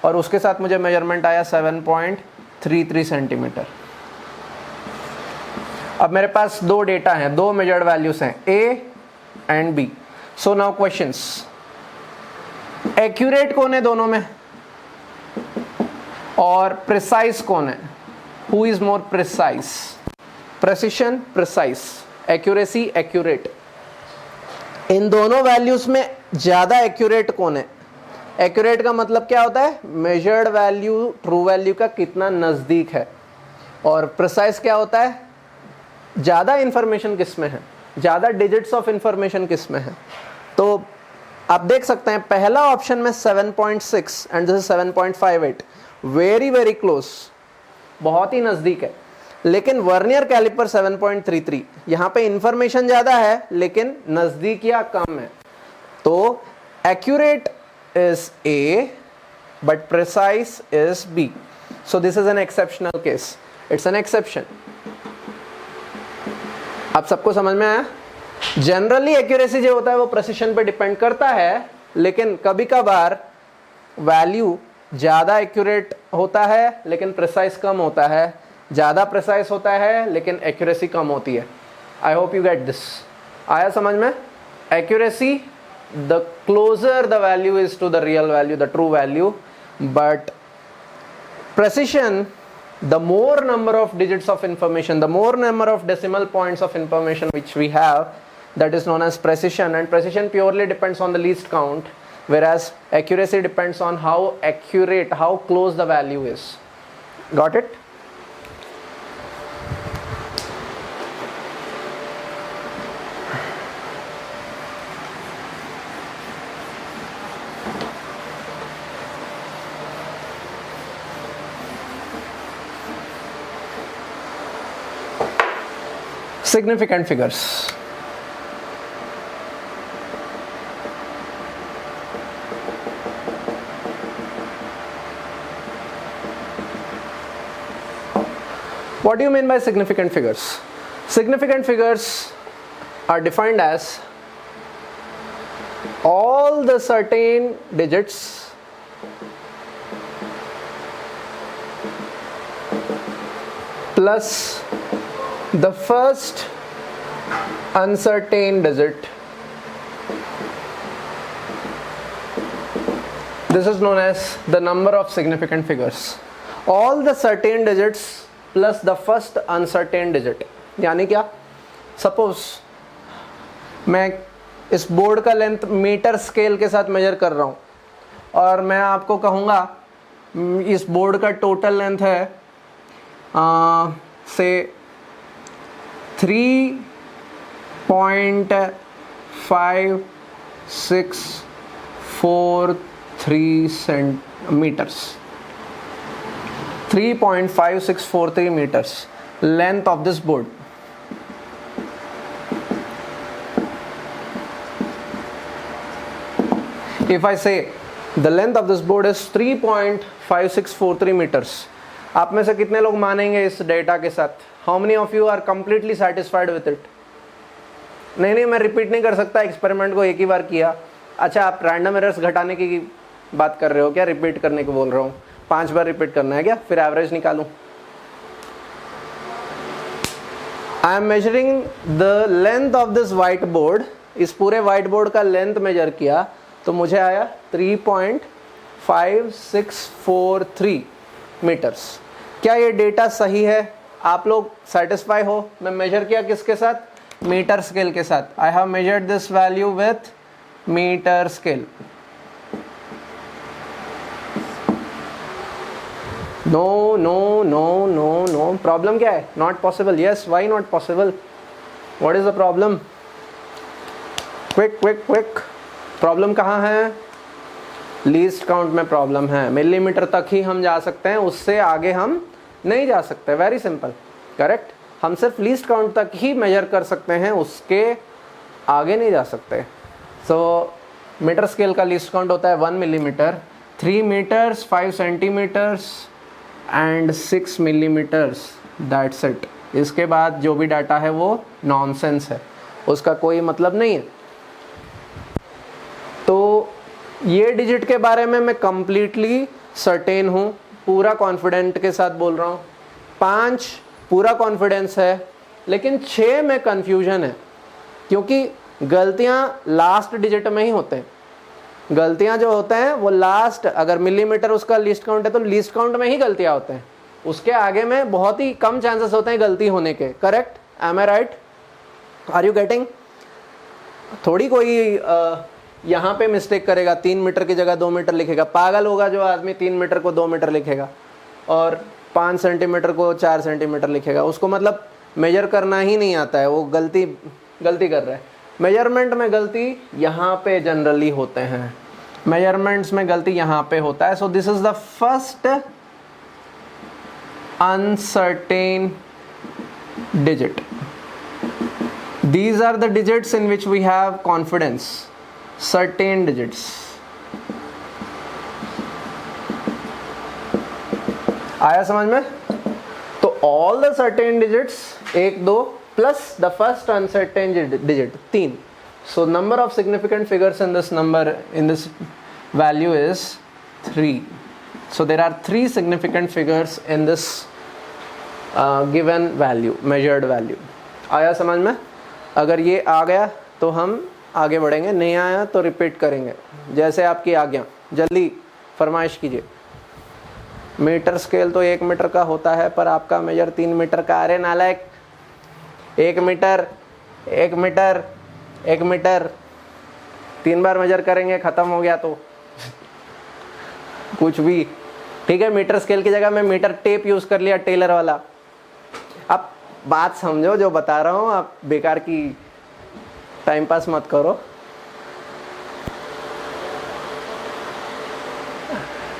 Speaker 1: और उसके साथ मुझे मेजरमेंट आया 7.33 सेंटीमीटर। अब मेरे पास दो डेटा हैं, दो मेजर्ड वैल्यूज हैं, A and B. So now questions, accurate कौन है दोनों में और प्रिसाइज कौन है? Who is more precise? Precision, precise, accuracy, accurate. इन दोनों वैल्यूज में ज्यादा एक्यूरेट कौन है? एक्यूरेट का मतलब क्या होता है? मेजर्ड वैल्यू ट्रू वैल्यू का कितना नजदीक है। और प्रिसाइज क्या होता है? ज्यादा इंफॉर्मेशन किस में है, ज्यादा डिजिट्स ऑफ इंफॉर्मेशन किस में है। तो आप देख सकते हैं पहला ऑप्शन में 7.6 and this is 7.58, very very close, बहुत ही नजदीक है। लेकिन वर्नियर कैलिपर 7.33, यहां पे इंफॉर्मेशन ज्यादा है लेकिन नजदीक या कम है। तो accurate is A but precise is B. So this is an exceptional case. It's an exception. आप सबको समझ में आया? जनरली एक्यूरेसी जो होता है वो प्रेसिशन पे डिपेंड करता है, लेकिन कभी कभार वैल्यू ज्यादा एक्यूरेट होता है लेकिन प्रिसाइज कम होता है, ज्यादा प्रिसाइज होता है लेकिन एक्यूरेसी कम होती है। I hope you get this. आया समझ में? Accuracy, the closer the value is to the real value, the true value, but precision, the more number of digits of information, the more number of decimal points of information which we have, that is known as precision. And precision purely depends on the least count, whereas accuracy depends on how accurate, how close the value is. Got it? Significant figures. What do you mean by significant figures? Significant figures are defined as all the certain digits plus the first uncertain digit. This is known as the number of significant figures. All the certain digits plus the first uncertain digit. यानी क्या? Suppose मैं इस board का length metre scale के साथ major कर रहा हूँ और मैं आपको कहूँगा इस बोर्ड का टोटल लेंथ है से 3.5643 centimetres, 3.5643 meters length of this board. If I say the length of this board is 3.5643 meters, आप में से कितने लोग मानेंगे इस डेटा के साथ? How many of you are completely satisfied with it? नहीं, मैं रिपीट नहीं कर सकता, एक्सपेरिमेंट को एक ही बार किया। अच्छा, आप रैंडम एरर्स घटाने की बात कर रहे हो क्या? रिपीट करने को बोल रहा हूँ, 5 बार रिपीट करना है क्या? फिर एवरेज निकालूं। I am measuring the length of this white board. इस पूरे व्हाइट बोर्ड का लेंथ मेजर किया तो मुझे आया 3.5643 मीटर्स। क्या ये डेटा सही है? आप लोग सेटिस्फाई हो? मैं मेजर किया किसके साथ? मीटर स्केल के साथ। I have measured this value with metre scale. No no no no no, problem क्या है? Not possible. Yes, why not possible? What is the problem? Quick quick quick, problem कहाँ है? Least count में problem है। Millimetre तक ही हम जा सकते हैं, उससे आगे हम नहीं जा सकते। Very simple, correct. हम सिर्फ लीस्ट काउंट तक ही मेजर कर सकते हैं, उसके आगे नहीं जा सकते। सो मीटर स्केल का लीस्ट काउंट होता है 1 millimetre, 3 metres, 5 centimetres and 6 millimetres, that's it. इसके बाद जो भी डाटा है वो नॉनसेंस है, उसका कोई मतलब नहीं है। तो ये डिजिट के बारे में मैं कंप्लीटली सर्टेन हूँ, पूरा कॉन्फिडेंट के साथ बोल रहा हूँ। 5 पूरा कॉन्फिडेंस है, लेकिन 6 में कन्फ्यूजन है, क्योंकि गलतियाँ लास्ट डिजिट में ही होते हैं। गलतियाँ जो होते हैं वो लास्ट, अगर मिलीमीटर उसका लीस्ट काउंट है तो लीस्ट काउंट में ही गलतियाँ होते हैं, उसके आगे में बहुत ही कम चांसेस होते हैं गलती होने के। Correct? Am I right? Are you getting? थोड़ी कोई यहाँ पे मिस्टेक करेगा, 3 मीटर की जगह 2 मीटर लिखेगा। पागल होगा जो आदमी 3 मीटर को 2 मीटर लिखेगा और 5 सेंटीमीटर को 4 सेंटीमीटर लिखेगा। उसको मतलब मेजर करना ही नहीं आता है, वो गलती कर रहा है। मेजरमेंट में गलती यहाँ पे जनरली होते हैं, मेजरमेंट्स में गलती यहाँ पे होता है। सो this is the first uncertain digit. These are the digits in which we have confidence, certain digits. आया समझ में? तो all the certain digits 1 2 plus the first uncertain digit 3. So number of significant figures in this number, in this value is 3. So there are 3 significant figures in this given value, measured value. आया समझ में? अगर ये आ गया तो हम आगे बढ़ेंगे, नहीं आया तो रिपीट करेंगे जैसे आपकी आज्ञा। जल्दी फरमाइश कीजिए। मीटर स्केल तो 1 मीटर का होता है, पर आपका मेजर 3 मीटर का। अरे नालायक, 1 मीटर 1 मीटर 1 मीटर 3 बार मेजर करेंगे, ख़त्म हो गया तो कुछ भी ठीक है। मीटर स्केल की जगह मैं मीटर टेप यूज़ कर लिया, टेलर वाला। आप बात समझो जो बता रहा हूँ, आप बेकार की टाइम पास मत करो।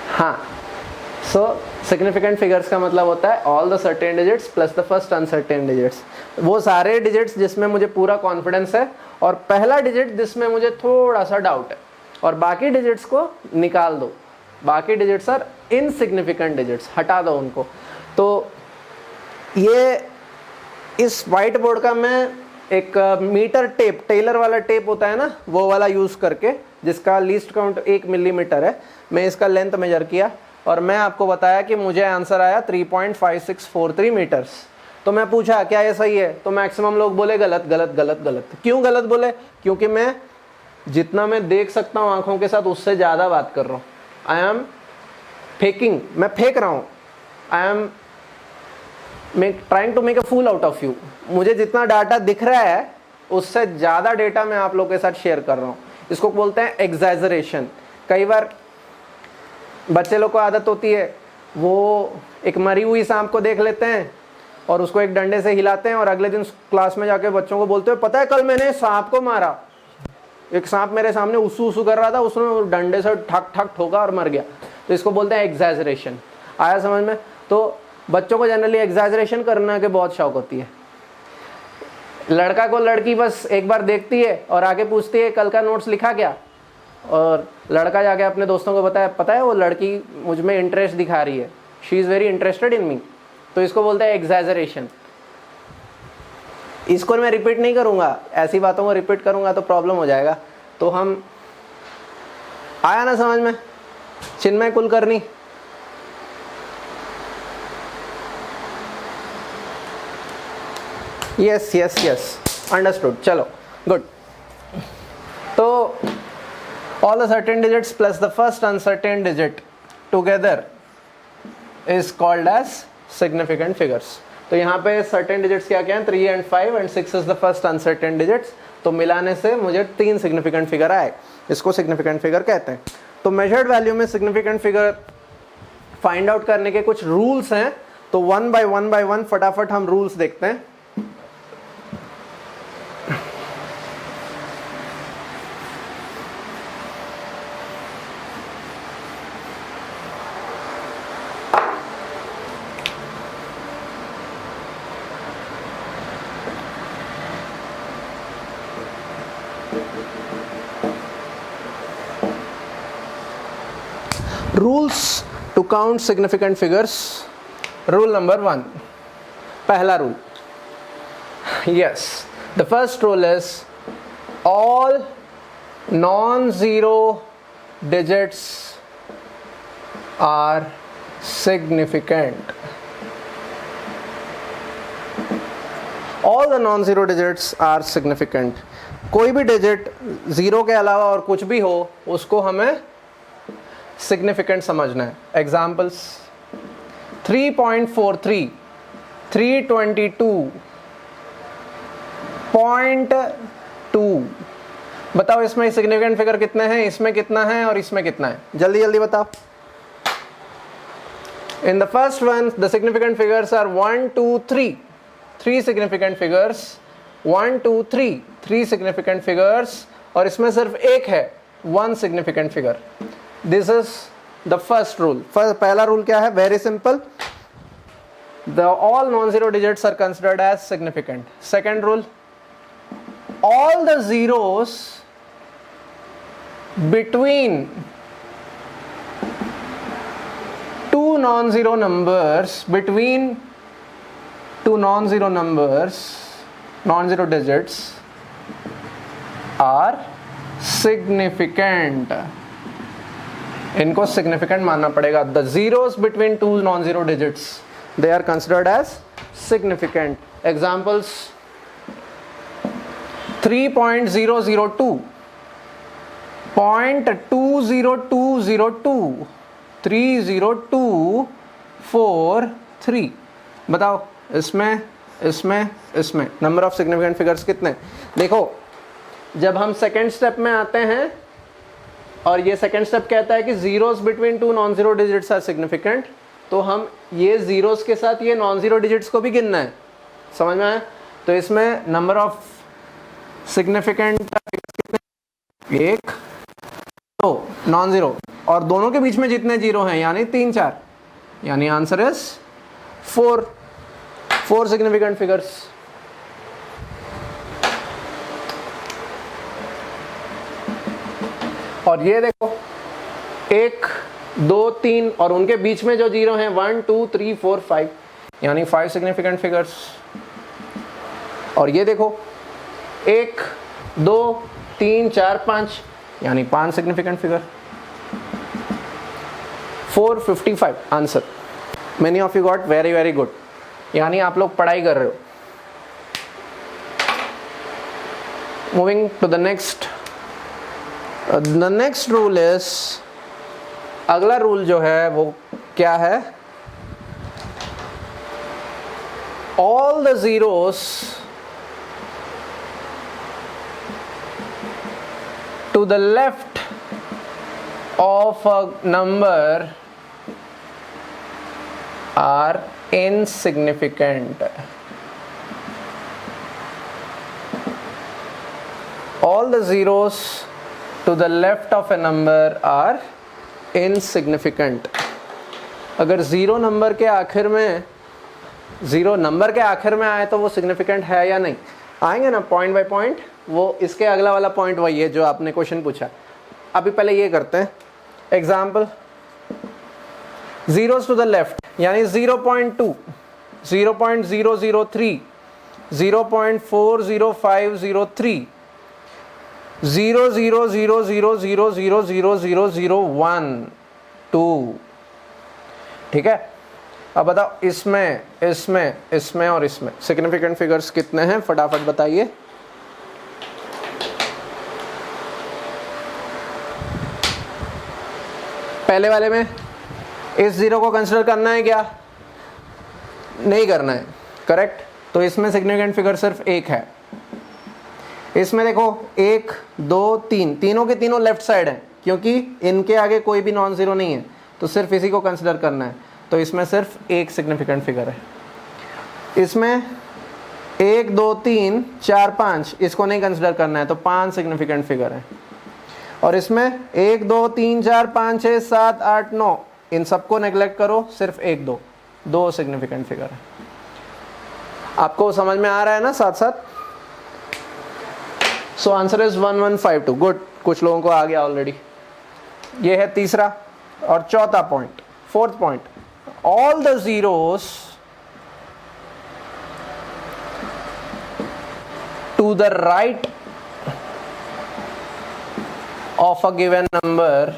Speaker 1: हाँ, सो सिग्निफिकेंट फिगर्स का मतलब होता है all the certain digits plus the first uncertain digits. वो सारे डिजिट्स जिसमें मुझे पूरा कॉन्फिडेंस है और पहला डिजिट जिसमें मुझे थोड़ा सा डाउट है, और बाकी डिजिट्स को निकाल दो। बाकी डिजिट्स आर इनसिग्निफिकेंट डिजिट्स, हटा दो उनको। तो ये इस वाइट बोर्ड का मैं एक मीटर टेप, टेलर वाला टेप होता है ना, वो वाला यूज़ करके, जिसका लीस्ट काउंट 1 मिलीमीटर है, मैं इसका लेंथ मेजर किया और मैं आपको बताया कि मुझे आंसर आया 3.5643 मीटर्स। तो मैं पूछा क्या ये सही है, तो मैक्सिमम लोग बोले गलत गलत गलत गलत। क्यों गलत बोले? क्योंकि मैं जितना मैं देख सकता हूँ आंखों के साथ उससे ज़्यादा बात कर रहा हूँ। आई एम फेकिंग, मैं फेंक रहा हूँ। I am trying to make a fool out of you. मुझे जितना डाटा दिख रहा है उससे ज़्यादा डेटा मैं आप लोगों के साथ शेयर कर रहा हूँ। इसको बोलते हैं एग्जैजरेशन। कई बार बच्चे लोग को आदत होती है, वो एक मरी हुई सांप को देख लेते हैं और उसको एक डंडे से हिलाते हैं और अगले दिन क्लास में जाके बच्चों को बोलते हैं, पता है कल मैंने सांप को मारा, एक सांप मेरे सामने उसू उसू कर रहा था, उसने डंडे से ठक ठक ठोका और मर गया। तो इसको बोलते हैं एग्जैजरेशन। आया समझ में? तो बच्चों को जनरली एग्जैजरेशन करने के बहुत शौक होती है। लड़का को लड़की बस एक बार देखती है और आगे पूछती है कल का नोट्स लिखा क्या, और लड़का जाके अपने दोस्तों को बताया, पता है वो लड़की मुझ में इंटरेस्ट दिखा रही है, she is very interested in me. तो इसको बोलते हैं एग्जैजरेशन। इसको मैं रिपीट नहीं करूँगा, ऐसी बातों को रिपीट करूँगा तो प्रॉब्लम हो जाएगा। तो हम, आया ना समझ में? Chinmay Kulkarni, yes yes yes, understood. चलो गुड। तो all the certain digits plus the first uncertain digit together is called as significant figures. तो यहाँ पे certain digits क्या क्या हैं? 3 and 5 and 6 is the first uncertain digits. तो मिलाने से मुझे 3 significant figure आए, इसको significant figure कहते हैं। तो measured value में significant figure find out करने के कुछ rules हैं। तो one by one फटाफट हम rules देखते हैं। Rules to count significant figures. Rule number 1. पहला rule. Yes, the first rule is all non-zero digits are significant. All the non-zero digits are significant. कोई भी डिजिट जीरो के अलावा और कुछ भी हो उसको हमें सिग्निफिकेंट समझना है। एग्जाम्पल्स 3.43, 322.2। बताओ इसमें सिग्निफिकेंट फिगर कितने हैं, इसमें कितना है और इसमें कितना है? जल्दी जल्दी बताओ। In the first one the significant figures are 1 2 3, 3 significant figures, 1 2 3, 3 significant figures, और इसमें सिर्फ एक है 1 significant figure. This is the first rule. पहला रूल क्या है? Very simple, the all non zero digits are considered as significant. Second rule, all the zeros between two non-zero numbers, non-zero digits are significant. इनको significant मानना पड़ेगा। The zeros between two non-zero digits, they are considered as significant. Examples 3.002, 0.20202, 30243। बताओ इसमें number of significant figures कितने? देखो जब हम second step में आते हैं और ये सेकेंड स्टेप कहता है कि zeros between two non zero digits are significant, तो हम ये जीरोस के साथ ये नॉन जीरो डिजिट्स को भी गिनना है। समझ में आया? तो इसमें नंबर ऑफ सिग्निफिकेंट कितने? 1 2 नॉन जीरो, और दोनों के बीच में जितने जीरो हैं यानी 3 4, यानी आंसर इज 4 सिग्निफिकेंट फिगर्स। और ये देखो 1 2 3 और उनके बीच में जो जीरो हैं 1 2 3 4 5, यानी 5 सिग्निफिकेंट फिगर्स। और ये देखो 1 2 3 4 5 यानी 5 significant figure. 455 answer. Many of you got very very good, यानी आप लोग पढ़ाई कर रहे हो। Moving to the next rule is, अगला रूल जो है वो क्या है, all the zeros to the left of a number are insignificant. All the zeros to the left of a number are insignificant. अगर ज़ीरो नंबर के आखिर में आए तो वो सिग्निफिकेंट है या नहीं, आएंगे ना पॉइंट बाय पॉइंट। वो इसके अगला वाला पॉइंट वही है जो आपने क्वेश्चन पूछा। अभी पहले ये करते हैं example. Zeros to the left यानी 0.2, 0.003, 0.40503, 0.000000001 2। ठीक है, अब बताओ इसमें इसमें इसमें और इसमें सिग्निफिकेंट फिगर्स कितने हैं, फटाफट बताइए। पहले वाले में इस जीरो को कंसिडर करना है क्या, नहीं करना है, करेक्ट। तो इसमें सिग्निफिकेंट फिगर सिर्फ एक है। इसमें देखो 1 2 3, तीनों के तीनों लेफ्ट साइड हैं क्योंकि इनके आगे कोई भी नॉन जीरो नहीं है, तो सिर्फ इसी को कंसिडर करना है। तो इसमें सिर्फ एक सिग्निफिकेंट फिगर है। इसमें 1 2 3 4 5, इसको नहीं कंसिडर करना है, तो 5 सिग्निफिकेंट फिगर है। और इसमें 1 2 3 4 5 6 7 8 9, इन सबको नेग्लेक्ट करो, सिर्फ 1 2 सिग्निफिकेंट फिगर है। आपको समझ में आ रहा है ना साथ साथ? So answer is 1152। गुड, कुछ लोगों को आ गया ऑलरेडी। ये है तीसरा। और चौथा point, fourth point, all the zeros to the right of a given number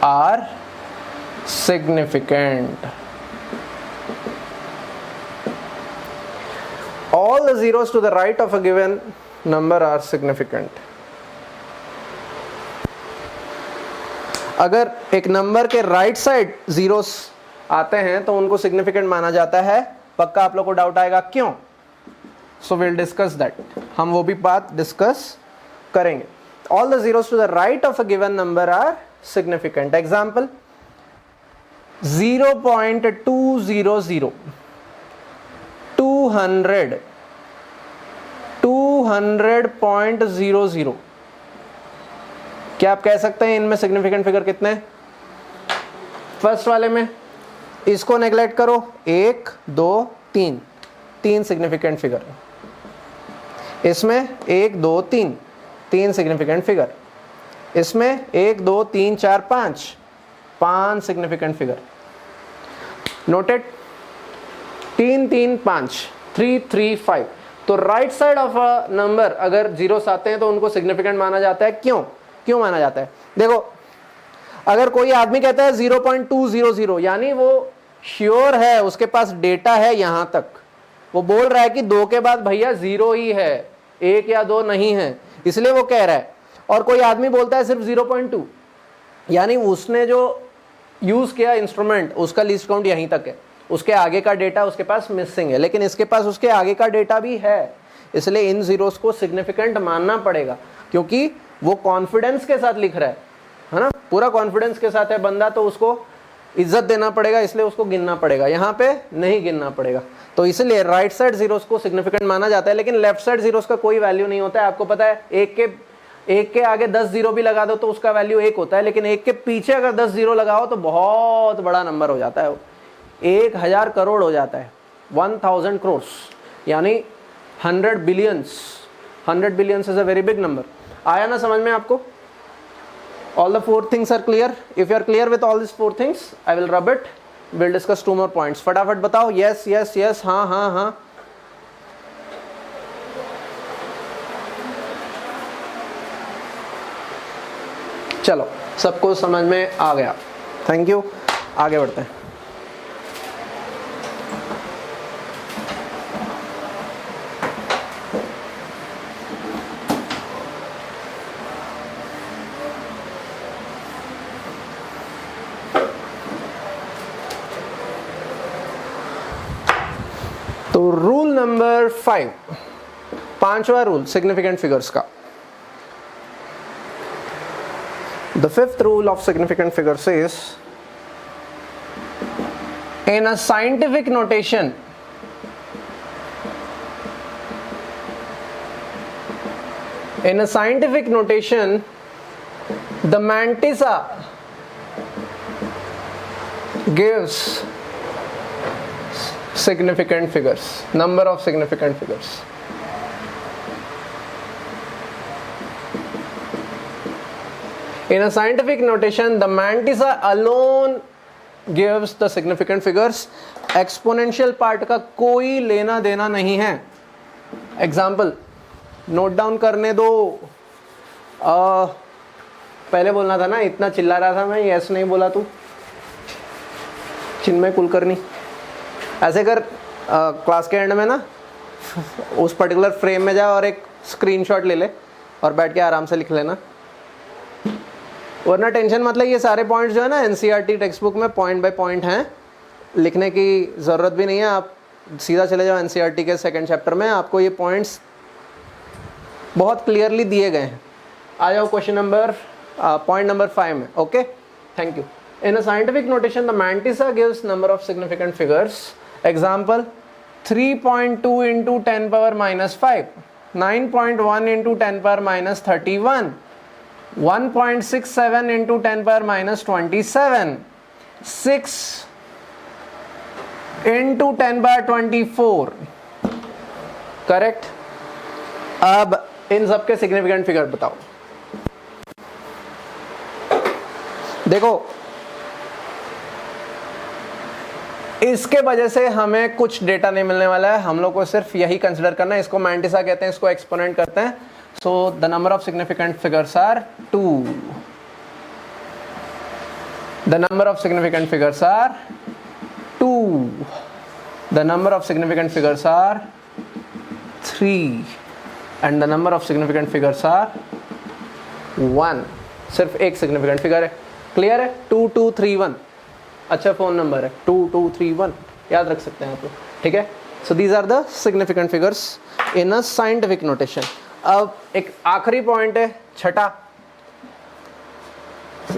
Speaker 1: are significant. All the zeros to the right of a given number are significant. अगर एक नंबर के राइट साइड जीरोस आते हैं तो उनको significant माना जाता है। पक्का आप लोग को डाउट आएगा क्यों? So we'll discuss that. हम वो भी बात डिस्कस करेंगे। All the zeros to the right of a given number are significant. Example 0.200, 200, 200.00। क्या आप कह सकते हैं इनमें सिग्निफिकेंट फिगर कितने हैं? फर्स्ट वाले में इसको नेग्लेक्ट करो, 1 2 3, 3 सिग्निफिकेंट फिगर। इसमें 1 2 3, 3 सिग्निफिकेंट फिगर। इसमें 1 2 3 4 5, 5 सिग्निफिकेंट फिगर। नोटेड? 3 3 5, 3 3 5। तो right side of a number अगर जीरोस आते हैं तो उनको सिग्निफिकेंट माना जाता है। क्यों माना जाता है? देखो, अगर कोई आदमी कहता है 0.200 यानी वो श्योर है, उसके पास डेटा है, यहां तक वो बोल रहा है कि 2 के बाद भैया 0 ही है, 1 या 2 नहीं है, इसलिए वो कह रहा है। और कोई आदमी बोलता है सिर्फ 0.2, यानी उसने जो यूज किया इंस्ट्रूमेंट उसका लीस्ट काउंट यहीं तक है, उसके आगे का डेटा उसके पास मिसिंग है। लेकिन इसके पास उसके आगे का डेटा भी है, इसलिए इन जीरोस को सिग्निफिकेंट मानना पड़ेगा क्योंकि वो कॉन्फिडेंस के साथ लिख रहा है ना, पूरा कॉन्फिडेंस के साथ है बंदा, तो उसको इज्जत देना पड़ेगा, इसलिए उसको गिनना पड़ेगा। यहाँ पे नहीं गिनना पड़ेगा। तो इसलिए राइट साइड जीरोस को सिग्निफिकेंट माना जाता है, लेकिन लेफ्ट साइड जीरोस का कोई वैल्यू नहीं होता है। आपको पता है, एक के आगे 10 जीरो भी लगा दो तो उसका वैल्यू 1 होता है, लेकिन एक के पीछे अगर 10 जीरो लगाओ तो बहुत बड़ा नंबर हो जाता है, 1000 करोड़ हो जाता है, 1000 crores, यानी 100 billions. 100 billions is a very big number. आया ना समझ में आपको? All the 4 things are clear. If you are clear with all these 4 things, I will rub it. We'll discuss 2 more points. फटाफट बताओ. Yes, yes, yes. हाँ हाँ हाँ. चलो, सबको समझ में आ गया. Thank you. आगे बढ़ते हैं. तो रूल नंबर 5, 5वां रूल सिग्निफिकेंट फिगर्स का. The 5th rule of significant figures is, in a scientific notation, the mantissa gives significant figures, number of significant figures. In a scientific notation, the mantissa alone gives the significant figures. Exponential part का कोई लेना देना नहीं है. Example, note down करने दो. पहले बोलना था ना, इतना चिल्ला रहा था मैं, यस नहीं बोला तू. चिन्मय कुलकर्णी, ऐसे कर. क्लास के एंड में ना उस पर्टिकुलर फ्रेम में जा और एक स्क्रीनशॉट ले ले और बैठ के आराम से लिख लेना, वरना टेंशन मतलब. ये सारे पॉइंट्स जो है ना एनसीईआरटी टेक्स्ट बुक में पॉइंट बाय पॉइंट हैं, लिखने की ज़रूरत भी नहीं है. आप सीधा चले जाओ एनसीईआरटी के 2nd चैप्टर में, आपको ये पॉइंट्स बहुत क्लियरली दिए गए हैं. आ जाओ क्वेश्चन नंबर पॉइंट नंबर 5 में. Okay, thank you. In a scientific notation the mantissa gives number of significant figures. Example, 3.2 into 10 power -5, 9.1 into 10 power -31, 1.67 into 10 power -27, 6 into 10 power 24. Correct. अब इन सब के सिग्निफिकेंट फिगर बताओ. देखो, इसके वजह से हमें कुछ डेटा नहीं मिलने वाला है. हम लोग को सिर्फ यही कंसिडर करना है. इसको मैंटिसा कहते हैं, इसको एक्सपोनेंट करते हैं. So the number of significant figures are 2. The number of significant figures are 2. The number of significant figures are 3. And the number of significant figures are 1. सिर्फ एक significant figure है. क्लियर है? 2 2 3 1. अच्छा फोन नंबर है 2 2 3 1. याद रख सकते हैं आप लोग. ठीक है. So these are the significant figures in a scientific notation. अब एक आखिरी पॉइंट है, छठा.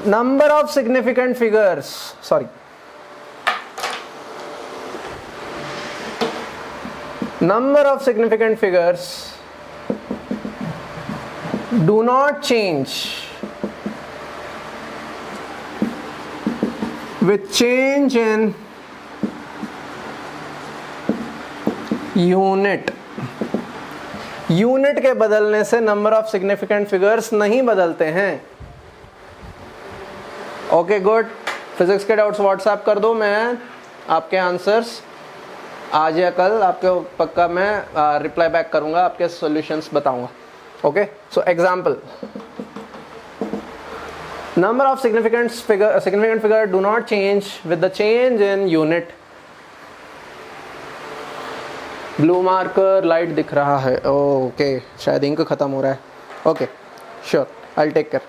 Speaker 1: Number of significant figures, sorry, number of significant figures do not change with change in unit. Unit के बदलने से नंबर ऑफ सिग्निफिकेंट फिगर्स नहीं बदलते हैं. Okay good. फिजिक्स के डाउट्स व्हाट्सएप कर दो, मैं आपके आंसर्स आज या कल आपके पक्का मैं रिप्लाई बैक करूंगा, आपके सॉल्यूशंस बताऊंगा. Okay. So example, number of significant figure do not change with the change in unit. Blue marker light दिख रहा है. ओके, शायद इंक खत्म हो रहा है. Okay, sure, I will take care.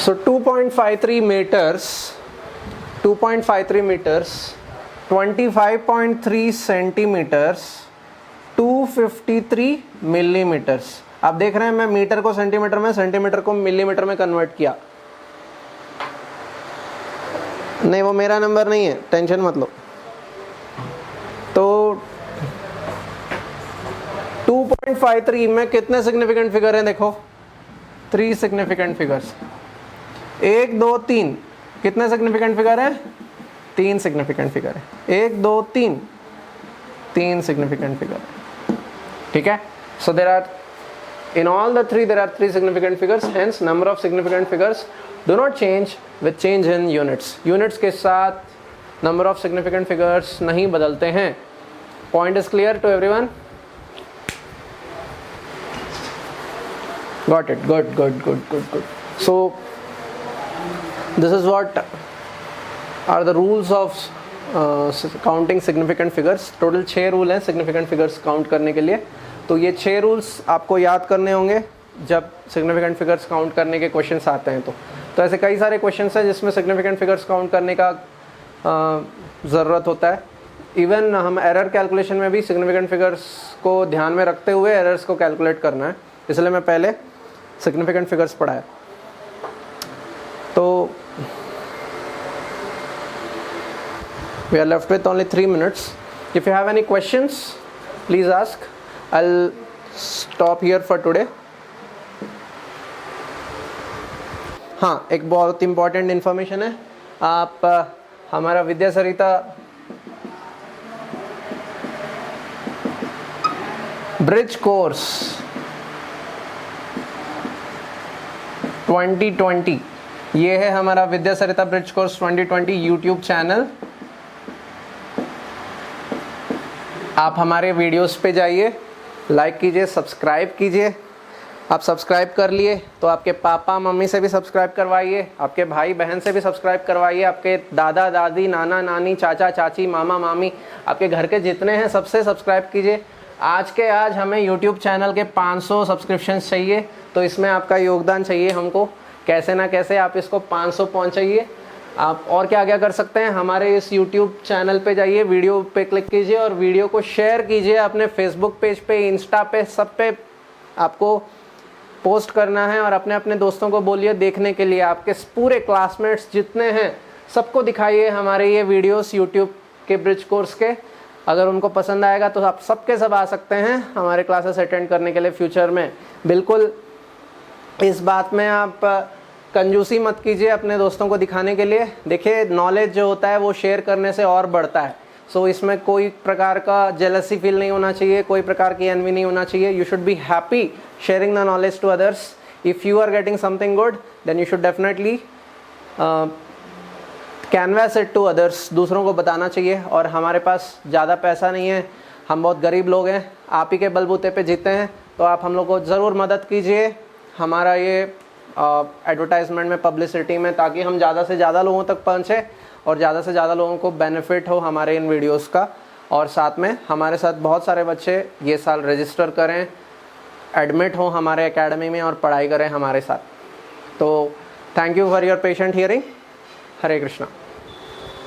Speaker 1: So 2.53 metres, 2.53 metres, 25.3 centimetres, 253 millimetres. आप देख रहे हैं मैं मीटर को सेंटीमीटर में, सेंटीमीटर को मिलीमीटर में कन्वर्ट किया. नहीं, वो मेरा नंबर नहीं है, टेंशन मत लो. तो 2.53 में कितने सिग्निफिकेंट फिगर हैं? देखो, 3 सिग्निफिकेंट फिगर्स. 1 2 3 कितने सिग्निफिकेंट फिगर हैं? 3 सिग्निफिकेंट फिगर है. 1 2 3 सिग्निफिकेंट फिगर. ठीक है. So there are In all the three there are three significant figures, hence number of significant figures do not change with change in units. Units के साथ number of significant figures नहीं बदलते हैं. Point is clear to everyone? Got it. Good. So this is what are the rules of counting significant figures. Total 6 rule हैं significant figures count करने के लिए. तो ये 6 रूल्स आपको याद करने होंगे जब सिग्निफिकेंट फिगर्स काउंट करने के क्वेश्चंस आते हैं. तो ऐसे कई सारे क्वेश्चंस हैं जिसमें सिग्निफिकेंट फिगर्स काउंट करने का ज़रूरत होता है. इवन हम एरर कैलकुलेशन में भी सिग्निफिकेंट फिगर्स को ध्यान में रखते हुए एरर्स को कैलकुलेट करना है, इसलिए मैं पहले सिग्निफिकेंट फिगर्स पढ़ाया. तो we are left with only 3 minutes. If you have any questions, please ask. I'll stop here for today. हाँ, एक बहुत इम्पॉर्टेंट इन्फॉर्मेशन है. आप हमारा विद्या सरिता ब्रिज कोर्स 2020, ये है हमारा विद्या सरिता ब्रिज कोर्स 2020 यूट्यूब चैनल. आप हमारे वीडियोस पे जाइए, लाइक कीजिए, सब्सक्राइब कीजिए. आप सब्सक्राइब कर लिए तो आपके पापा मम्मी से भी सब्सक्राइब करवाइए, आपके भाई बहन से भी सब्सक्राइब करवाइए, आपके दादा दादी नाना नानी चाचा चाची मामा मामी आपके घर के जितने हैं सबसे सब्सक्राइब कीजिए. आज के आज हमें यूट्यूब चैनल के 500 सब्सक्रिप्शंस चाहिए, तो इसमें आपका योगदान चाहिए हमको. कैसे ना कैसे आप इसको 500 पहुँचाइए. आप और क्या क्या कर सकते हैं, हमारे इस YouTube चैनल पे जाइए, वीडियो पे क्लिक कीजिए और वीडियो को शेयर कीजिए अपने फेसबुक पेज पे, इंस्टा पे, सब पे आपको पोस्ट करना है और अपने अपने दोस्तों को बोलिए देखने के लिए. आपके पूरे क्लासमेट्स जितने हैं सबको दिखाइए हमारे ये वीडियोस YouTube के ब्रिज कोर्स के. अगर उनको पसंद आएगा तो आप सबके सब आ सकते हैं हमारे क्लासेस अटेंड करने के लिए फ्यूचर में. बिल्कुल इस बात में आप कंजूसी मत कीजिए अपने दोस्तों को दिखाने के लिए. देखिए, नॉलेज जो होता है वो शेयर करने से और बढ़ता है. सो इसमें कोई प्रकार का जेलसी फील नहीं होना चाहिए, कोई प्रकार की एनवी नहीं होना चाहिए. You should be happy sharing the knowledge to others. If you are getting something good then you should definitely canvas it to others. दूसरों को बताना चाहिए. और हमारे पास ज़्यादा पैसा नहीं है, हम बहुत गरीब लोग हैं, आप ही के बलबूते पे जीते हैं, तो आप हम लोग को ज़रूर मदद कीजिए हमारा ये एडवर्टाइजमेंट में, पब्लिसिटी में, ताकि हम ज़्यादा से ज़्यादा लोगों तक पहुँचे और ज़्यादा से ज़्यादा लोगों को बेनिफिट हो हमारे इन वीडियोस का. और साथ में हमारे साथ बहुत सारे बच्चे ये साल रजिस्टर करें, एडमिट हो हमारे एकेडमी में और पढ़ाई करें हमारे साथ. तो thank you for your patient hearing. Hare Krishna.